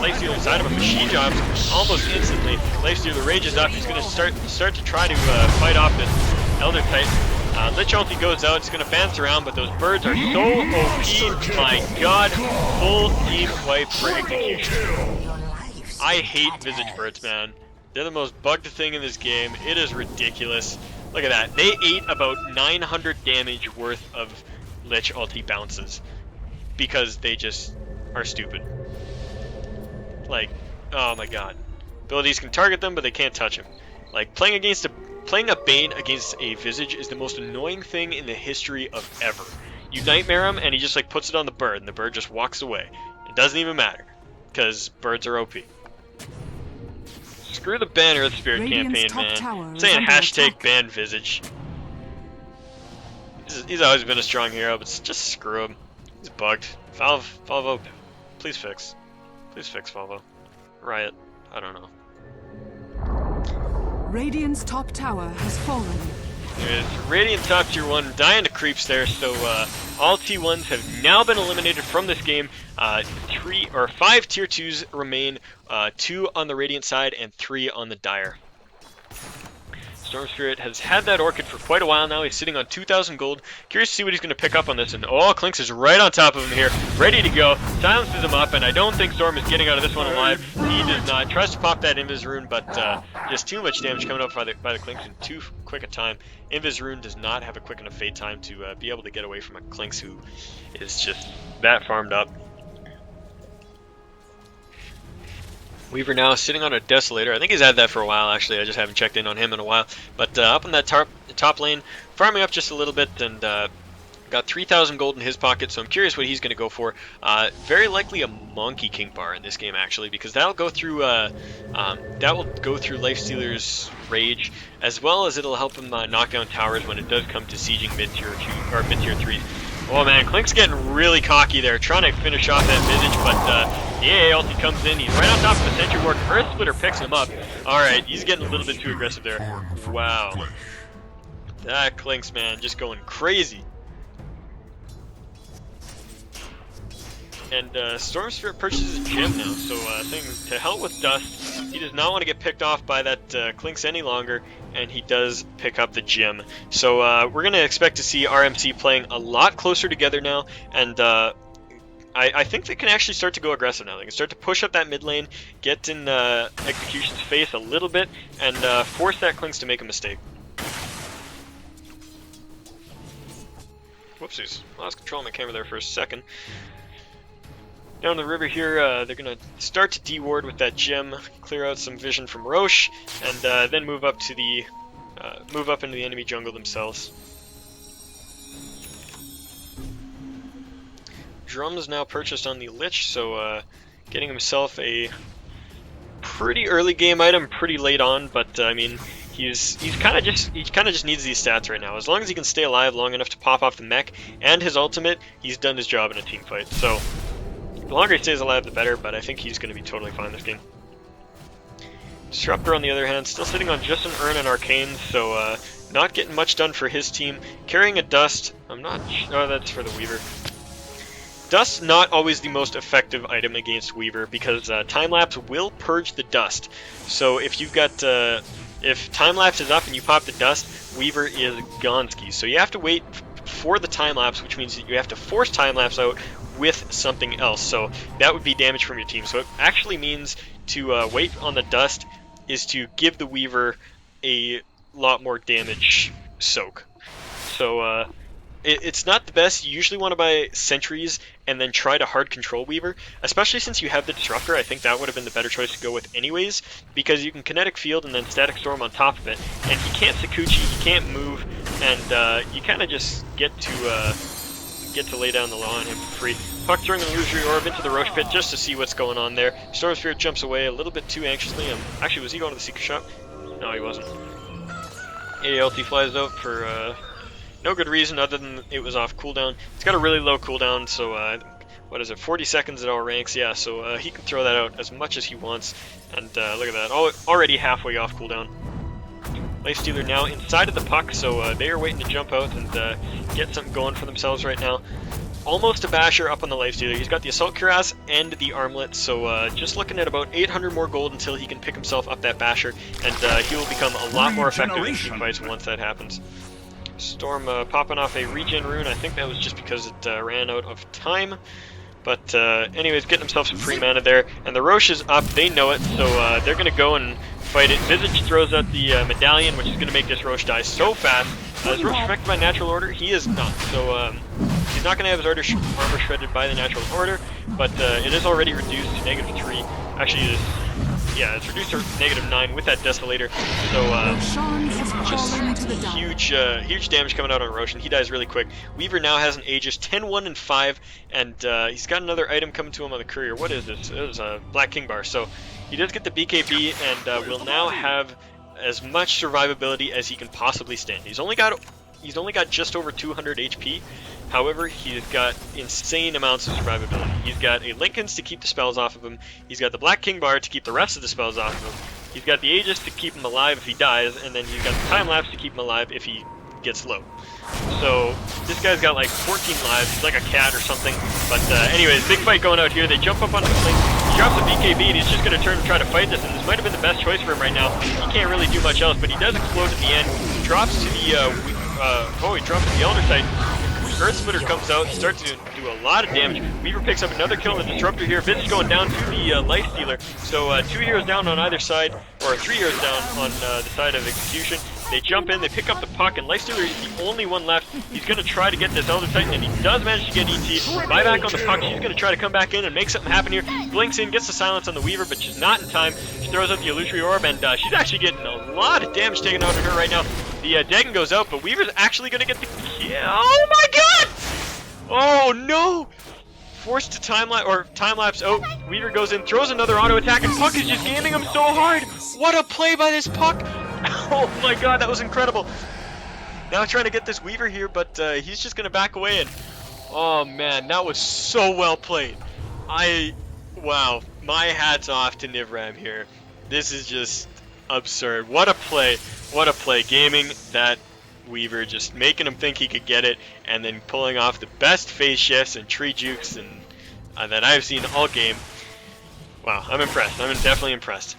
Lifestealer inside of him. Machine jobs almost instantly. Lifestealer rages up. He's going to start to try to fight off this Elder Titan. Lich ulti goes out, it's going to bounce around, but those birds are so OP. My god, full team wipe for Execution. I hate Visage Birds, man. They're the most bugged thing in this game. It is ridiculous. Look at that. They ate about 900 damage worth of Lich ulti bounces because they just are stupid. Like, oh my god. Abilities can target them, but they can't touch them. Like, playing a Bane against a Visage is the most annoying thing in the history of ever. You Nightmare him, and he just like puts it on the bird, and the bird just walks away. It doesn't even matter, because birds are OP. Screw the ban Earth Spirit campaign, man. I'm saying hashtag ban Visage. He's always been a strong hero, but just screw him. He's bugged. Valvo, please fix. Please fix Valvo. Riot, I don't know. Radiant's top tower has fallen. There's Radiant top tier 1 dying to creeps there, so all T1s have now been eliminated from this game. 5 tier 2s remain, 2 on the Radiant side and 3 on the Dire. Storm Spirit has had that Orchid for quite a while now. He's sitting on 2,000 gold. Curious to see what he's going to pick up on this. And oh, Clinks is right on top of him here, ready to go. Silences him up, and I don't think Storm is getting out of this one alive. He does not. Tries to pop that Invis Rune, but just too much damage coming up by the Clinks in too quick a time. Invis Rune does not have a quick enough fade time to be able to get away from a Clinks who is just that farmed up. Weaver now sitting on a Desolator. I think he's had that for a while, actually. I just haven't checked in on him in a while. But up in that top lane, farming up just a little bit, and got 3,000 gold in his pocket, so I'm curious what he's going to go for. Very likely a Monkey King Bar in this game, actually, because that'll go through Lifestealer's Rage, as well as it'll help him knock down towers when it does come to sieging mid-tier 2 or mid-tier 3s. Oh man, Clink's getting really cocky there, trying to finish off that Visage, but the AA ulti comes in, he's right on top of the Sentry Ward, Earth Splitter picks him up. Alright, he's getting a little bit too aggressive there. Wow. That Clink's, man, just going crazy. And Storm Spirit purchases a gem now, so saying to hell with Dust. He does not want to get picked off by that Clinks any longer, and he does pick up the gem. So we're going to expect to see RMC playing a lot closer together now, and I think they can actually start to go aggressive now. They can start to push up that mid lane, get in Execution's face a little bit, and force that Clinks to make a mistake. Whoopsies, lost control of my camera there for a second. Down the river here, they're going to start to de-ward with that gem, clear out some vision from Roche, and then move up to the move up into the enemy jungle themselves. Drum's now purchased on the Lich, so getting himself a pretty early game item, pretty late on, but I mean, he kind of just needs these stats right now. As long as he can stay alive long enough to pop off the mech and his ultimate, he's done his job in a team fight. So the longer he stays alive, the better, but I think he's going to be totally fine this game. Disruptor, on the other hand, still sitting on just an Urn and Arcane, so not getting much done for his team. Carrying a Dust, I'm not sure, oh, that's for the Weaver. Dust's not always the most effective item against Weaver, because Time-Lapse will purge the Dust. So if you've got, if Time-Lapse is up and you pop the Dust, Weaver is gonski. So you have to wait for the Time-Lapse, which means that you have to force Time-Lapse out with something else, so that would be damage from your team. So it actually means to wait on the Dust is to give the Weaver a lot more damage soak. So it's not the best. You usually want to buy Sentries and then try to hard control Weaver, especially since you have the Disruptor. I think that would have been the better choice to go with anyways, because you can Kinetic Field and then Static Storm on top of it, and he can't Sakuchi, he can't move, and you kind of just get to lay down the law on him for free. Puck throwing an Illusory Orb into the Roche Pit just to see what's going on there. Storm Spirit jumps away a little bit too anxiously. Actually, was he going to the Secret Shop? No, he wasn't. ALT flies out for no good reason other than it was off cooldown. It's got a really low cooldown, so what is it, 40 seconds at all ranks? Yeah, so he can throw that out as much as he wants. And look at that, already halfway off cooldown. Lifestealer now inside of the puck, so they are waiting to jump out and get something going for themselves right now. Almost a basher up on the Lifestealer. He's got the Assault Cuirass and the Armlet, so just looking at about 800 more gold until he can pick himself up that basher, and he will become a lot more effective in team fights once that happens. Storm popping off a regen rune. I think that was just because it ran out of time. But anyways, getting himself some free mana there. And the Roche is up, they know it, so they're going to go and fight it. Visage throws out the Medallion, which is going to make this Roche die so fast. Is Roche affected by Natural Order? He is not. So he's not going to have his armor shredded by the Natural Order, but it is already reduced to -3. Actually, it is, yeah, it's reduced to -9 with that Desolator. So just huge damage coming out on Roshan. He dies really quick. Weaver now has an Aegis 10, 1, and 5, and he's got another item coming to him on the courier. What is this? It is a Black King Bar. So he does get the BKB, and will now have as much survivability as he can possibly stand. He's only got just over 200 HP. However, he's got insane amounts of survivability. He's got a Linken's to keep the spells off of him. He's got the Black King Bar to keep the rest of the spells off of him. He's got the Aegis to keep him alive if he dies, and then he's got the Time Lapse to keep him alive if he gets low. So this guy's got like 14 lives. He's like a cat or something. But anyways, big fight going out here. They jump up onto the flank. He drops a BKB, and he's just going to turn and try to fight this. And this might have been the best choice for him right now. He can't really do much else, but he does explode at the end. He drops to the he drops to the Elder Sight. Earth Splitter comes out, starts to do a lot of damage. Weaver picks up another kill on the Disruptor here. Visage going down to the Lifestealer. So 2 heroes down on either side, or 3 heroes down on the side of Execution. They jump in, they pick up the puck, and Lifestealer is the only one left. He's going to try to get this Elder Titan, and he does manage to get ET. Buyback on the puck, she's going to try to come back in and make something happen here. Blinks in, gets the silence on the Weaver, but she's not in time. She throws out the Illusory Orb, and she's actually getting a lot of damage taken out of her right now. The Dagon goes out, but Weaver's actually going to get the kill. Oh my god! Oh no! Forced to time lapse out. Weaver goes in, throws another auto attack, and Puck is just gamming him so hard. What a play by this Puck! Oh my god, that was incredible. Now trying to get this Weaver here, but he's just gonna back away, and oh man, that was so well played. Wow, my hat's off to Nivram here. This is just absurd. What a play! What a play! Gaming that Weaver, just making him think he could get it, and then pulling off the best phase shifts and tree jukes, and that I've seen all game. Wow, I'm impressed. I'm definitely impressed.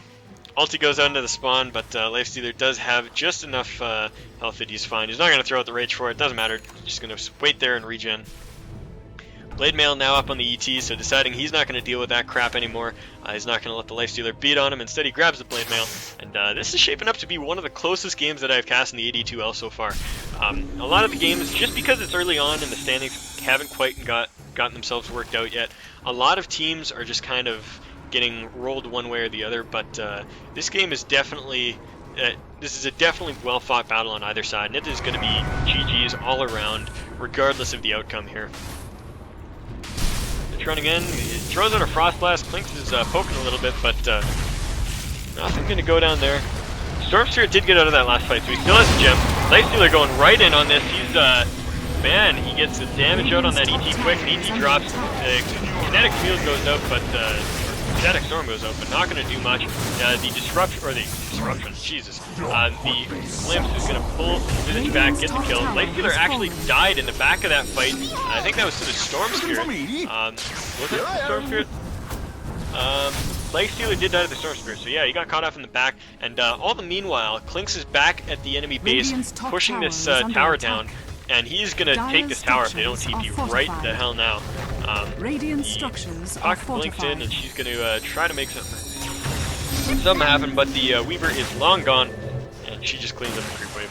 Ulti goes out into the spawn, but Lifestealer does have just enough health that he's fine. He's not going to throw out the rage for it. Doesn't matter. Just going to wait there and regen. Blade Mail now up on the ET, so deciding he's not going to deal with that crap anymore. He's not going to let the Lifestealer beat on him. Instead, he grabs the Blade Mail, and this is shaping up to be one of the closest games that I've cast in the AD2L so far. A lot of the games, just because it's early on and the standings haven't quite gotten themselves worked out yet, a lot of teams are just kind of getting rolled one way or the other, but this game is definitely... this is a definitely well-fought battle on either side, and it is going to be GG's all around, regardless of the outcome here. Running in, he throws out a Frost Blast. Clinks is poking a little bit, but nothing going to go down there. Storm Spirit did get out of that last fight, so he still has a gem. Lifestealer going right in on this. He's, man, he gets the damage out on that ET quick, and ET drops. The Kinetic Field goes out, but, Static Storm goes out, but not going to do much. The Disruption, Jesus. The Glimpse is going to pull Visage back, get the kill. Lifestealer actually died in the back of that fight. I think that was to the Storm Spirit. Was it the Storm Spirit? Lifestealer did die to the Storm Spirit, so yeah, he got caught off in the back. And all the meanwhile, Clinks is back at the enemy base, pushing this tower down. And he's going to take this tower if they don't TP right the hell now. Radiant structures are Pocket blinks in, and she's going to try to make something happen, but the Weaver is long gone, and she just cleans up the creep wave.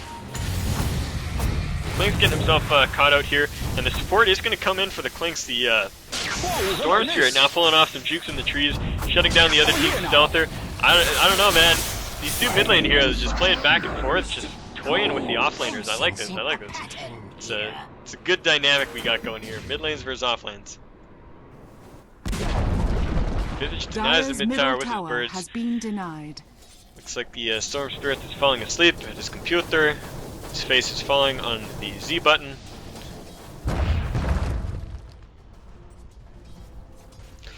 Clink's getting himself caught out here, and the support is going to come in for the Clinks. The Storm Spirit now pulling off some jukes in the trees, shutting down the other team's stealther. I don't know, man. These two mid lane heroes just playing back and forth, just toying with the offlaners. I like this. I like this. It's a good dynamic we got going here. Mid lanes versus off lanes. Visage denies the mid tower with his birds. Has been denied. Looks like the Storm Spirit is falling asleep at his computer. His face is falling on the Z button.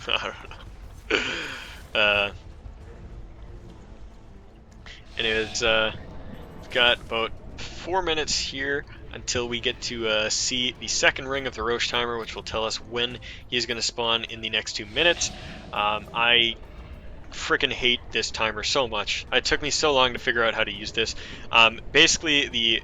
I don't know. Anyways, we've got about 4 minutes here until we get to see the second ring of the Roche timer, which will tell us when he's going to spawn in the next 2 minutes. I freaking hate this timer so much. It took me so long to figure out how to use this. Basically, the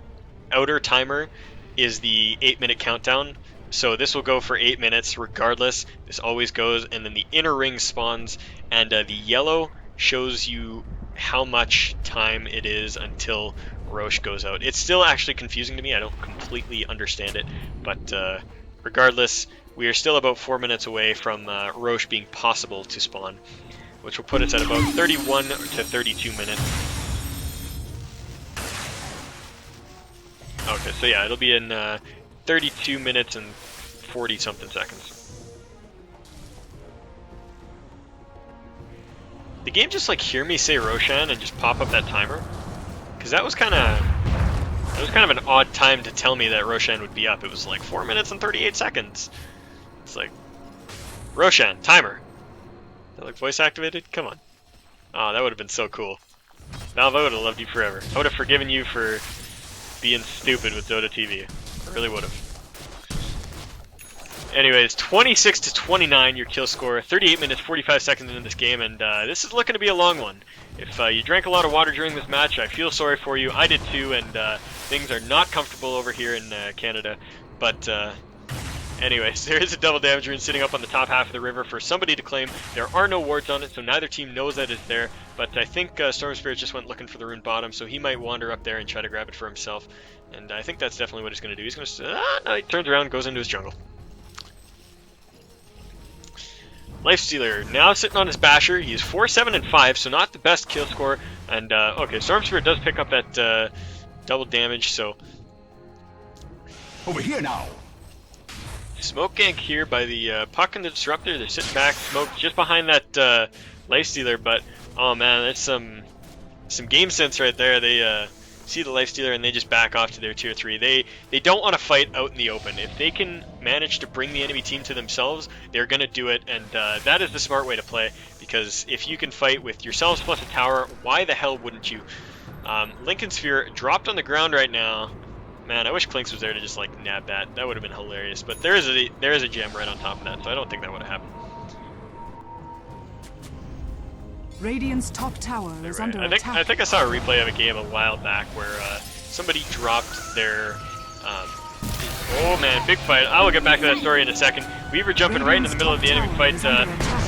outer timer is the 8-minute countdown. So this will go for 8 minutes regardless. This always goes, and then the inner ring spawns, and the yellow shows you how much time it is until Roche goes out. It's still actually confusing to me. I don't completely understand it, but regardless, we are still about 4 minutes away from Roche being possible to spawn, which will put us at about 31 to 32 minutes. Okay, so yeah, it'll be in 32 minutes and 40 something seconds. The game just like hear me say Roshan and just pop up that timer? Because that was kind of an odd time to tell me that Roshan would be up. It was like 4 minutes and 38 seconds. It's like, Roshan, timer. Is that like voice activated? Come on. Oh, that would have been so cool. Valve, I would have loved you forever. I would have forgiven you for being stupid with Dota TV. I really would have. Anyways, 26 to 29 your kill score, 38 minutes 45 seconds into this game, and this is looking to be a long one. If you drank a lot of water during this match, I feel sorry for you. I did too, and things are not comfortable over here in Canada. But anyways, there is a double damage rune sitting up on the top half of the river for somebody to claim. There are no wards on it, so neither team knows that it's there. But I think Storm Spirit just went looking for the rune bottom, so he might wander up there and try to grab it for himself. And I think that's definitely what he's going to do. He's going to... no, he turns around and goes into his jungle. Lifestealer now sitting on his basher. He is 4, 7, and 5, so not the best kill score. And okay, Storm Spirit does pick up that double damage. So over here now. Smoke gank here by the Puck and the Disruptor. They're sitting back, smoke just behind that Lifestealer. But oh man, that's some game sense right there. They see the Lifestealer and they just back off to their tier 3. They don't want to fight out in the open. If they can manage to bring the enemy team to themselves, they're going to do it, and that is the smart way to play, because if you can fight with yourselves plus a tower, why the hell wouldn't you? Lincoln Sphere dropped on the ground right now. Man, I wish Clinks was there to just like nab that. That would have been hilarious, but there is a gem right on top of that, so I don't think that would have happened. Radiant's top tower is under attack. I think I saw a replay of a game a while back where somebody dropped their. Oh man, big fight. I will get back to that story in a second. Weaver jumping right into the middle of the enemy fight.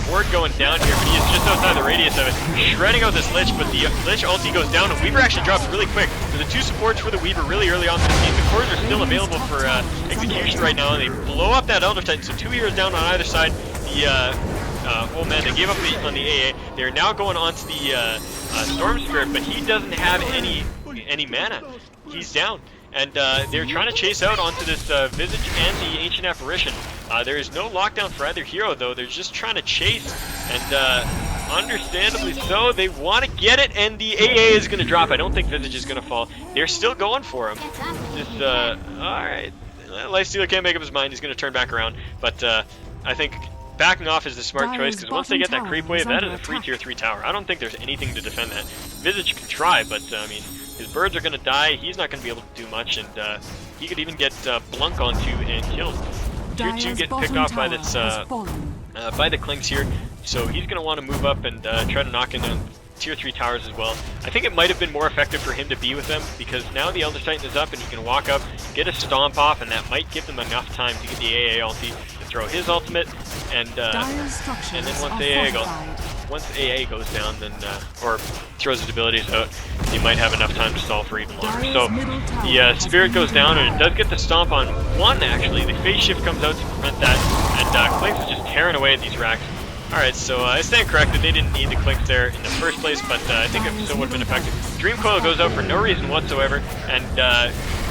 Ward going down here, but he is just outside the radius of it. Shredding out this Lich, but the Lich ulti goes down, and Weaver actually drops really quick. So the two supports for the Weaver really early on in the game. The cores are still available for execution right now, and they blow up that Elder Titan. So 2 heroes down on either side. The oh man, they gave up on the AA. They're now going on to the Storm Spirit, but he doesn't have any mana. He's down. And they're trying to chase out onto this Visage and the Ancient Apparition. There is no lockdown for either hero, though. They're just trying to chase, and understandably so, they want to get it, and the AA is going to drop. I don't think Visage is going to fall. They're still going for him. Just, alright. Lifestealer can't make up his mind. He's going to turn back around. But I think backing off is the smart choice, because once they get that creep wave, that is a free tier 3 tower. I don't think there's anything to defend that. Visage can try, but, I mean, his birds are going to die. He's not going to be able to do much, and he could even get Blunk onto and killed. Tier 2 gets picked off by this by the Clinks here, so he's going to want to move up and try to knock in on tier 3 towers as well. I think it might have been more effective for him to be with them, because now the Elder Titan is up and he can walk up, get a stomp off, and that might give them enough time to get the AA ulti to throw his ultimate, and then once AA goes down, then or throws his abilities out, he might have enough time to stall for even longer. So the Spirit goes down, and it does get the stomp on one actually. The phase shift comes out to prevent that, and Clinks is just tearing away at these racks. Alright, so I stand corrected. They didn't need the Clinks there in the first place, but I think it still would have been effective. Dream Coil goes out for no reason whatsoever, and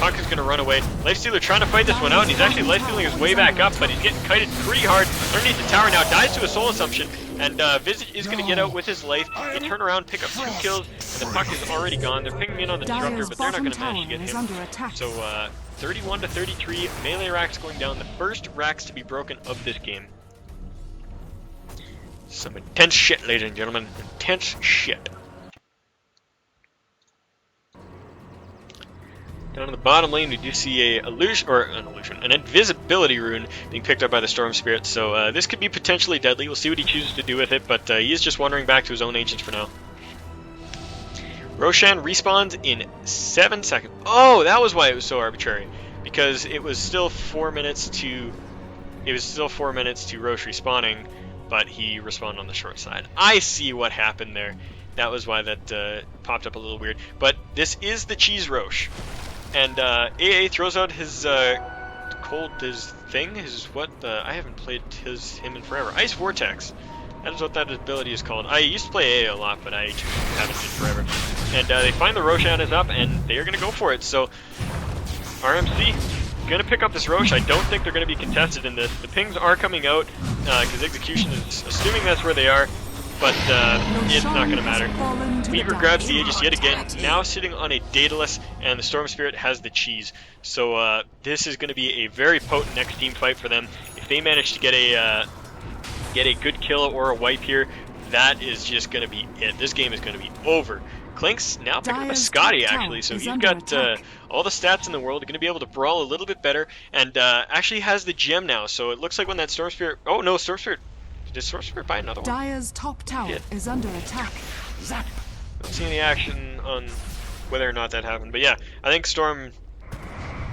Puck is going to run away. Lifestealer trying to fight this one out, and he's actually lifestealing his way back up, but he's getting kited pretty hard underneath the tower now. Dies to a soul assumption, and Visage is going to get out with his life. They turn around, pick up 2 kills, and the Puck is already gone. They're pinging in on the Disruptor, but they're not going to manage to get him. So 31 to 33, melee racks going down. The first racks to be broken of this game. Some intense shit, ladies and gentlemen. Intense shit. Down in the bottom lane, we do see an invisibility rune being picked up by the Storm Spirit. So this could be potentially deadly. We'll see what he chooses to do with it, but he is just wandering back to his own ancients for now. Roshan respawns in 7 seconds. Oh, that was why it was so arbitrary, because it was still 4 minutes to Rosh respawning, but he respawned on the short side. I see what happened there. That was why that popped up a little weird. But this is the Cheese Rosh. And AA throws out his I haven't played him in forever. Ice Vortex. That is what that ability is called. I used to play AA a lot, but I haven't in forever. And they find the Roshan is up, and they are going to go for it. So RMC going to pick up this Rosh. I don't think they're going to be contested in this. The pings are coming out because Execution is assuming that's where they are, but it's not going to matter. Weaver grabs the Aegis yet again, now sitting on a Daedalus, and the Storm Spirit has the cheese. So this is going to be a very potent next team fight for them. If they manage to get a good kill or a wipe here, that is just going to be it. This game is going to be over. Clinks now picking up a Scotty, actually, so he's got all the stats in the world. He's going to be able to brawl a little bit better, and actually has the gem now, so it looks like when that Storm Spirit... Oh, no, Storm Spirit... Did Storm Spirit buy another one? Dire's top tower is under attack. Zap! Don't see any action on whether or not that happened, but yeah, I think Storm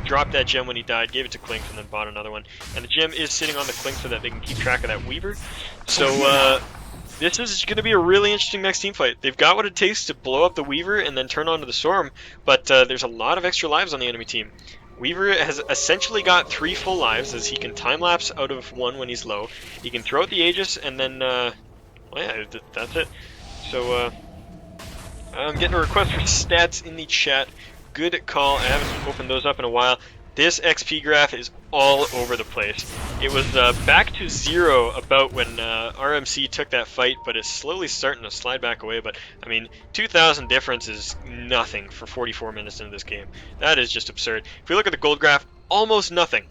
dropped that gem when he died, gave it to Clinks, and then bought another one. And the gem is sitting on the Clinks so that they can keep track of that Weaver. So, this is going to be a really interesting next team fight. They've got what it takes to blow up the Weaver and then turn onto the Storm, but there's a lot of extra lives on the enemy team. Weaver has essentially got 3 full lives, as he can time-lapse out of 1 when he's low. He can throw out the Aegis, and then, well, yeah, that's it. So, I'm getting a request for stats in the chat. Good call. I haven't opened those up in a while. This XP graph is all over the place. It was back to 0 about when RMC took that fight, but it's slowly starting to slide back away. But, I mean, 2,000 difference is nothing for 44 minutes into this game. That is just absurd. If we look at the gold graph, almost nothing.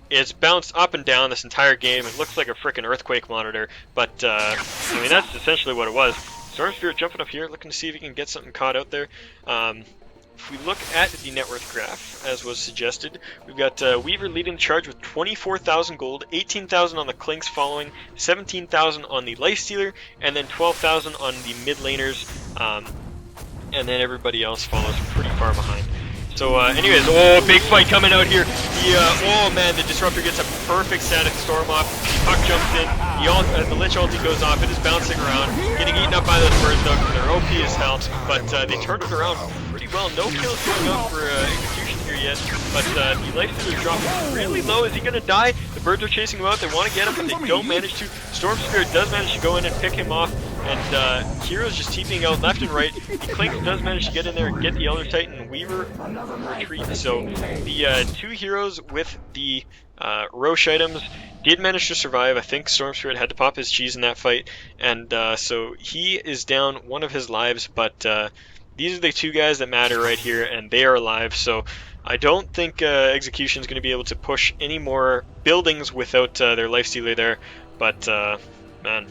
It's bounced up and down this entire game. It looks like a freaking earthquake monitor, but, I mean, that's essentially what it was. Storm Spirit jumping up here, looking to see if he can get something caught out there. if we look at the net worth graph, as was suggested, we've got Weaver leading the charge with 24,000 gold, 18,000 on the Clinks following, 17,000 on the Lifestealer, and then 12,000 on the mid laners, and then everybody else follows pretty far behind. So anyways, oh, big fight coming out here. Oh man, the Disruptor gets a perfect static storm off. Puck jumps in, the Lich ulti goes off, it is bouncing around, getting eaten up by those birds though, they're OP as hell, but they turned it around pretty well. No kills going up for Execution here yet, but the Lifestealer is dropping really low. Is he going to die? The birds are chasing him out, they want to get him, but they don't manage to. Storm Spirit does manage to go in and pick him off, and Hero's just TPing out left and right. The Clink does manage to get in there and get the Elder Titan. Weaver retreat. So the two heroes with the Roche items did manage to survive. I think Storm Spirit had to pop his cheese in that fight, and so he is down one of his lives, but these are the two guys that matter right here, and they are alive, so I don't think Execution's going to be able to push any more buildings without their Lifestealer there, but man,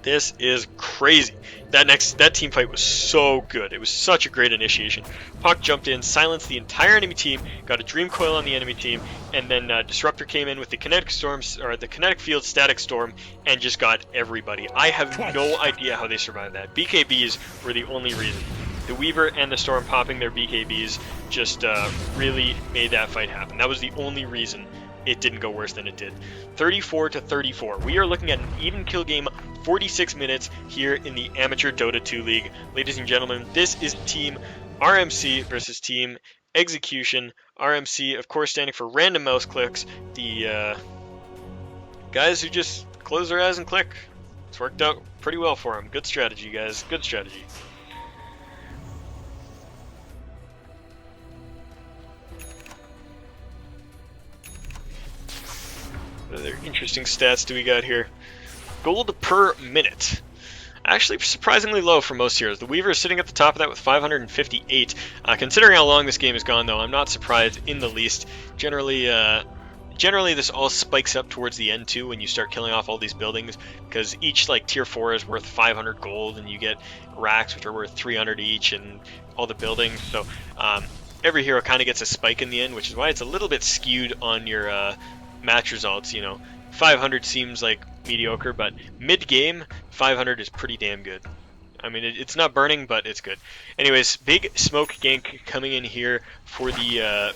this is crazy. That team fight was so good. It was such a great initiation. Puck jumped in, silenced the entire enemy team, got a Dream Coil on the enemy team, and then Disruptor came in with the Kinetic Storms, or the Kinetic Field Static Storm, and just got everybody. I have no idea how they survived that. BKBs were the only reason. The Weaver and the Storm popping their BKBs just really made that fight happen. That was the only reason it didn't go worse than it did. 34-34. We are looking at an even kill game, 46 minutes here in the Amateur Dota 2 League. Ladies and gentlemen, this is Team RMC versus Team Execution. RMC, of course, standing for random mouse clicks. The guys who just close their eyes and click. It's worked out pretty well for them. Good strategy, guys. Good strategy. What other interesting stats do we got here? Gold per minute. Actually surprisingly low for most heroes. The Weaver is sitting at the top of that with 558. Considering how long this game has gone though, I'm not surprised in the least. Generally this all spikes up towards the end too when you start killing off all these buildings, because each like tier 4 is worth 500 gold and you get racks which are worth 300 each and all the buildings. So every hero kind of gets a spike in the end, which is why it's a little bit skewed on your match results. You know, 500 seems like mediocre, but mid-game 500 is pretty damn good. I mean, it's not burning, but it's good. Anyways, big smoke gank coming in here for the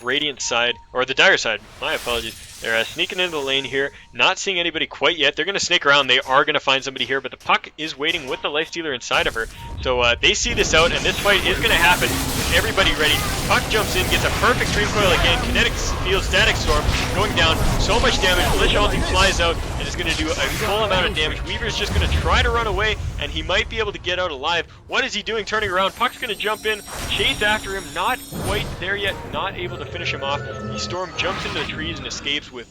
Radiant side, or the Dire side, my apologies. They're sneaking into the lane here, not seeing anybody quite yet. They're going to snake around, they are going to find somebody here, but the Puck is waiting with the Lifestealer inside of her. So they see this out, and this fight is going to happen. Everybody ready. Puck jumps in, gets a perfect Dream Coil again. Kinetic Field Static Storm going down. So much damage. Lich ulti flies out and is going to do a full amount of damage. Weaver's just going to try to run away, and he might be able to get out alive. What is he doing turning around? Puck's going to jump in, chase after him. Not quite there yet. Not able to finish him off. The Storm jumps into the trees and escapes with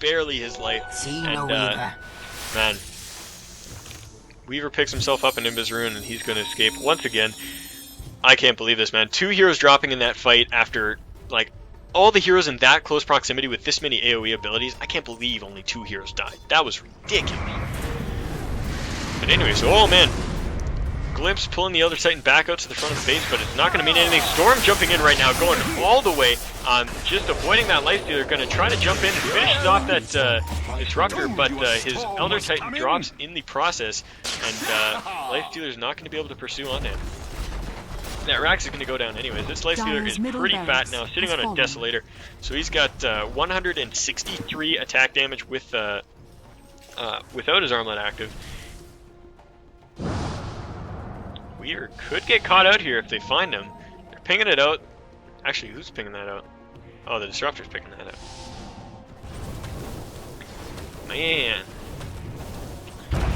barely his life. And man, Weaver picks himself up in Nimbus Rune and he's going to escape once again. I can't believe this, man. 2 heroes dropping in that fight after like all the heroes in that close proximity with this many AoE abilities. I can't believe only 2 heroes died. That was ridiculous. But anyways, oh man, Glimpse pulling the Elder Titan back out to the front of the base, but it's not going to mean anything. Storm jumping in right now, going all the way, just avoiding that Lifestealer, going to try to jump in and finishes off that Disruptor, but his Elder Titan drops in the process, and Lifestealer's not going to be able to pursue on him. That Rax is going to go down anyways. This Lifestealer is pretty fat now, sitting on a Desolator, so he's got 163 attack damage with without his armlet active. Weaver could get caught out here if they find him. They're pinging it out. Actually, who's pinging that out? Oh, the Disruptor's picking that out. Man.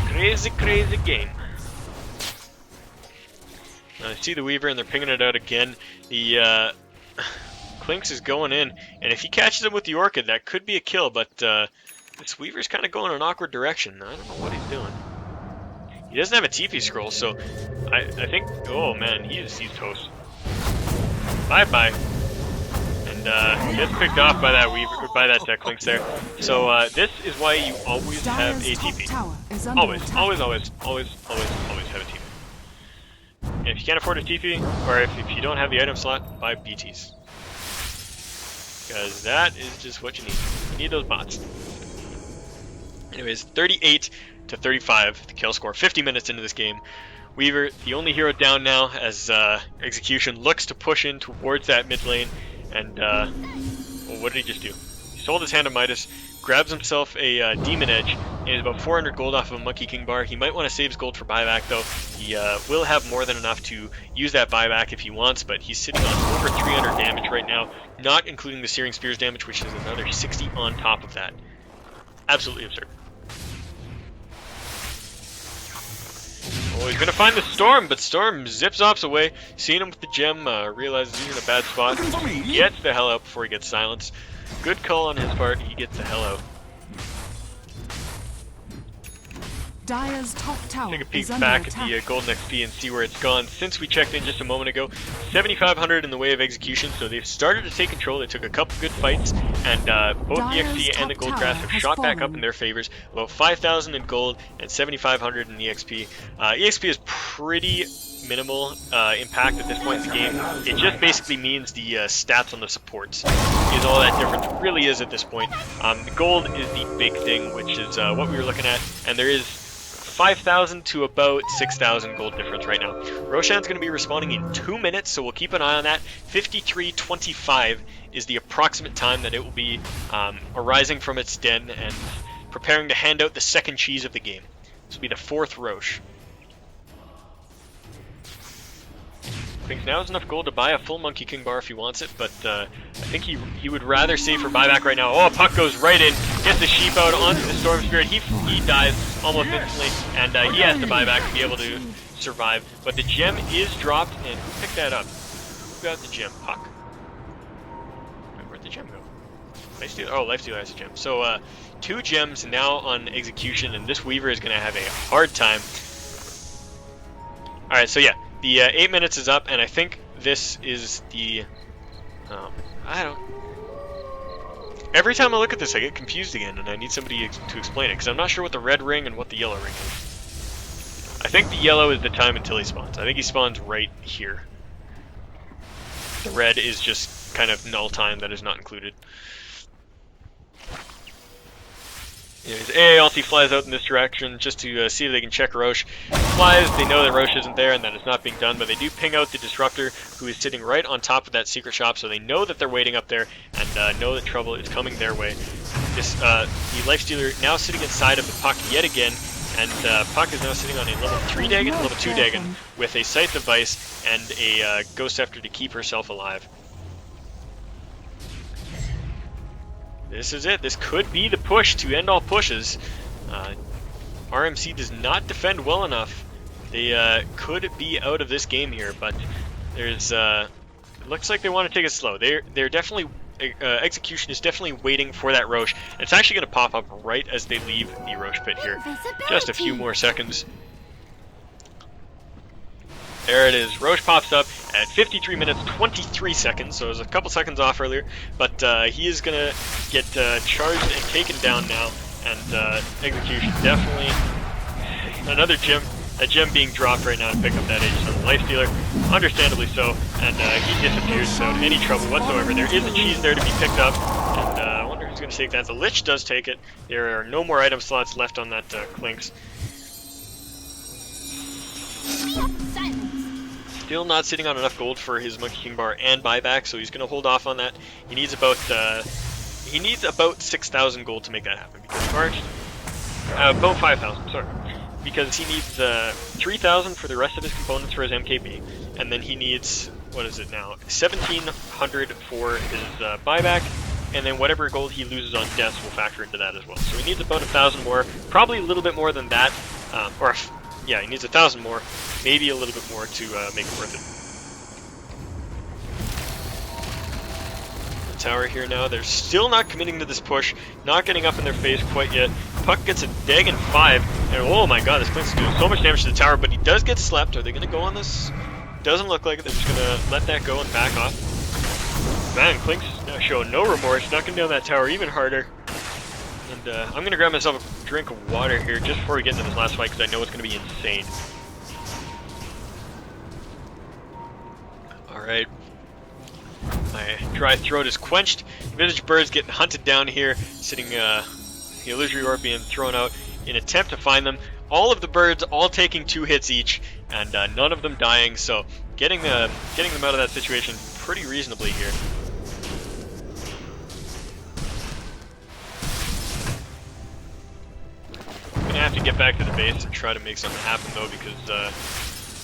Crazy, crazy game. Now, I see the Weaver and they're pinging it out again. The Clinks is going in, and if he catches him with the Orchid, that could be a kill, but this Weaver's kind of going in an awkward direction. I don't know what he's doing. He doesn't have a TP scroll, so I think, oh man, he's toast. Bye-bye. And gets picked off by that Weaver, by that Clinks there. So this is why you always have a TP. Always have a TP. And if you can't afford a TP, or if you don't have the item slot, buy BTs. Because that is just what you need. You need those bots. Anyways, 38 to 35, the kill score. 50 minutes into this game. Weaver, the only hero down now, as Execution looks to push in towards that mid lane. And, well, what did he just do? He sold his hand to Midas, grabs himself a Demon Edge, and he's about 400 gold off of a Monkey King bar. He might want to save his gold for buyback, though. He will have more than enough to use that buyback if he wants, but he's sitting on over 300 damage right now, not including the Searing Spears damage, which is another 60 on top of that. Absolutely absurd. Oh, he's going to find the Storm, but Storm zips off away. Seeing him with the gem, realizes he's in a bad spot. Gets the hell out before he gets silenced. Good call on his part, he gets the hell out. Dire's top tower Take a peek is under back attack. at the golden XP and see where it's gone. Since we checked in just a moment ago, 7,500 in the way of execution, so they've started to take control. They took a couple good fights, and both the XP and the gold grass have shot back up in their favors. About 5,000 in gold and 7,500 in the XP. EXP is pretty minimal impact at this point in the game. It just basically means the stats on the supports is all that difference really is at this point. The gold is the big thing, which is what we were looking at, and there is 5,000 to about 6,000 gold difference right now. Roshan's going to be respawning in 2 minutes, so we'll keep an eye on that. 53:25 is the approximate time that it will be arising from its den and preparing to hand out the second cheese of the game. This will be the 4th Roche. I think now is enough gold to buy a full Monkey King bar if he wants it, but I think he would rather save for buyback right now. Oh, Puck goes right in, gets the sheep out onto the Storm Spirit. He dies almost instantly, and he has to buy back to be able to survive. But the gem is dropped, and who picked that up? Who got the gem? Puck. Wait, where'd the gem go? Lifestealer? Oh, Lifestealer has a gem. So 2 gems now on Execution, and this Weaver is going to have a hard time. Alright, so yeah. The 8 minutes is up, and I think this is the... Every time I look at this, I get confused again, and I need somebody to explain it, because I'm not sure what the red ring and what the yellow ring is. I think the yellow is the time until he spawns. I think he spawns right here. The red is just kind of null time that is not included. Anyways, AA ulti flies out in this direction just to see if they can check Roche. Flies, they know that Roche isn't there and that it's not being done, but they do ping out the Disruptor, who is sitting right on top of that secret shop, so they know that they're waiting up there and know that trouble is coming their way. This the Lifestealer now sitting inside of the Puck yet again, and Puck is now sitting on a level 3 Dagon, level 2 Dagon, with a Scythe of Vice and a Ghost Scepter to keep herself alive. This is it. This could be the push to end all pushes. RMC does not defend well enough. They could be out of this game here, but there's it looks like they want to take it slow. They're definitely Execution is definitely waiting for that Roche. And it's actually going to pop up right as they leave the Roche pit here. Just a few more seconds. There it is. Roche pops up at 53 minutes 23 seconds, so it was a couple seconds off earlier, but he is going to get charged and taken down now, and Execution definitely another gem, a gem being dropped right now to pick up that Age of the Lifestealer, understandably so, and he disappears without any trouble whatsoever. There is a cheese there to be picked up, and I wonder who's going to take that. The Lich does take it. There are no more item slots left on that Clinks. Still not sitting on enough gold for his Monkey King bar and buyback, so he's going to hold off on that. He needs about 6,000 gold to make that happen, because about 5,000, sorry, because he needs 3,000 for the rest of his components for his MKB, and then he needs, what is it now, 1,700 for his buyback, and then whatever gold he loses on deaths will factor into that as well. So he needs about 1,000 more, probably a little bit more than that, yeah, he needs 1,000 more, maybe a little bit more to make it worth it. The tower here now, they're still not committing to this push, not getting up in their face quite yet. Puck gets a Dagon 5, and oh my god, this Clinks is doing so much damage to the tower, but he does get slept. Are they going to go on this? Doesn't look like it. They're just going to let that go and back off. Man, Clinks now showing no remorse, knocking down that tower even harder. And I'm going to grab myself a drink of water here just before we get into this last fight, because I know it's going to be insane. Alright. My dry throat is quenched. Vintage birds getting hunted down here, sitting the illusory orb being thrown out in attempt to find them. All of the birds all taking 2 hits each, and none of them dying, so getting them out of that situation pretty reasonably here. I'm gonna have to get back to the base and try to make something happen though, because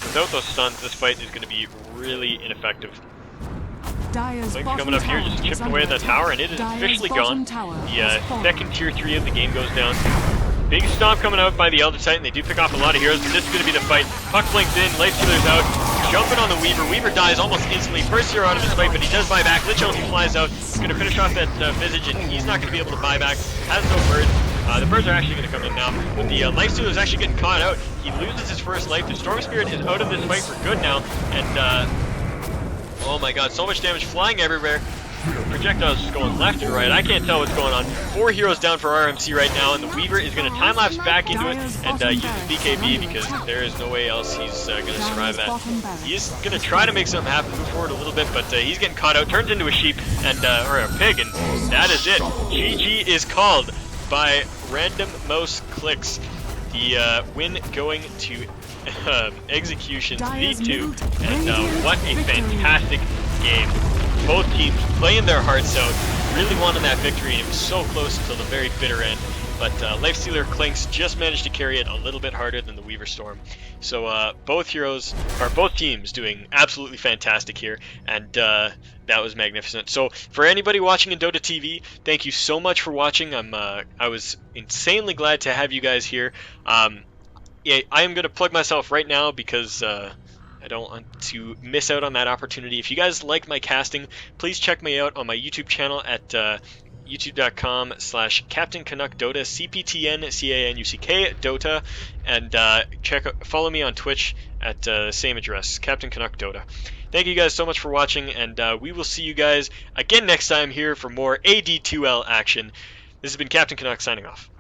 without those stuns, this fight is gonna be really ineffective. Dire's Link's coming up here, just chipping away at that tower, and it is officially gone. The second tier 3 of the game goes down. Big stomp coming out by the Elder Titan. They do pick off a lot of heroes, but this is going to be the fight. Puck blinks in, Lightstealer's out, jumping on the Weaver. Weaver dies almost instantly. First hero out of his fight, but he does buy back. Lich Elsie flies out. He's going to finish off that Visage, and he's not going to be able to buy back. Has no birds. The birds are actually going to come in now, but the Lightstealer is actually getting caught out. He loses his first life. The Storm Spirit is out of this fight for good now, and oh my god, so much damage flying everywhere. Projectiles just going left and right. I can't tell what's going on. 4 heroes down for RMC right now, and the Weaver is going to time-lapse back into it and use his BKB because there is no way else he's going to survive that. He's going to try to make something happen, move forward a little bit, but he's getting caught out, turns into a sheep, and or a pig, and that is it. GG is called by random mouse clicks. The win going to ExecutionZ2, and what a fantastic game. Both teams playing their hearts out, really wanted that victory, and it was so close until the very bitter end. But Lifestealer Clinks just managed to carry it a little bit harder than the Weaver Storm. So both teams doing absolutely fantastic here, and that was magnificent. So for anybody watching in Dota TV, thank you so much for watching. I was insanely glad to have you guys here. Yeah, I am going to plug myself right now because I don't want to miss out on that opportunity. If you guys like my casting, please check me out on my YouTube channel at youtube.com/Cptn.Canuck Dota, Cptn.Canuck Dota, and follow me on Twitch at the same address, Cptn.Canuck Dota. Thank you guys so much for watching, and we will see you guys again next time here for more AD2L action. This has been Cptn.Canuck signing off.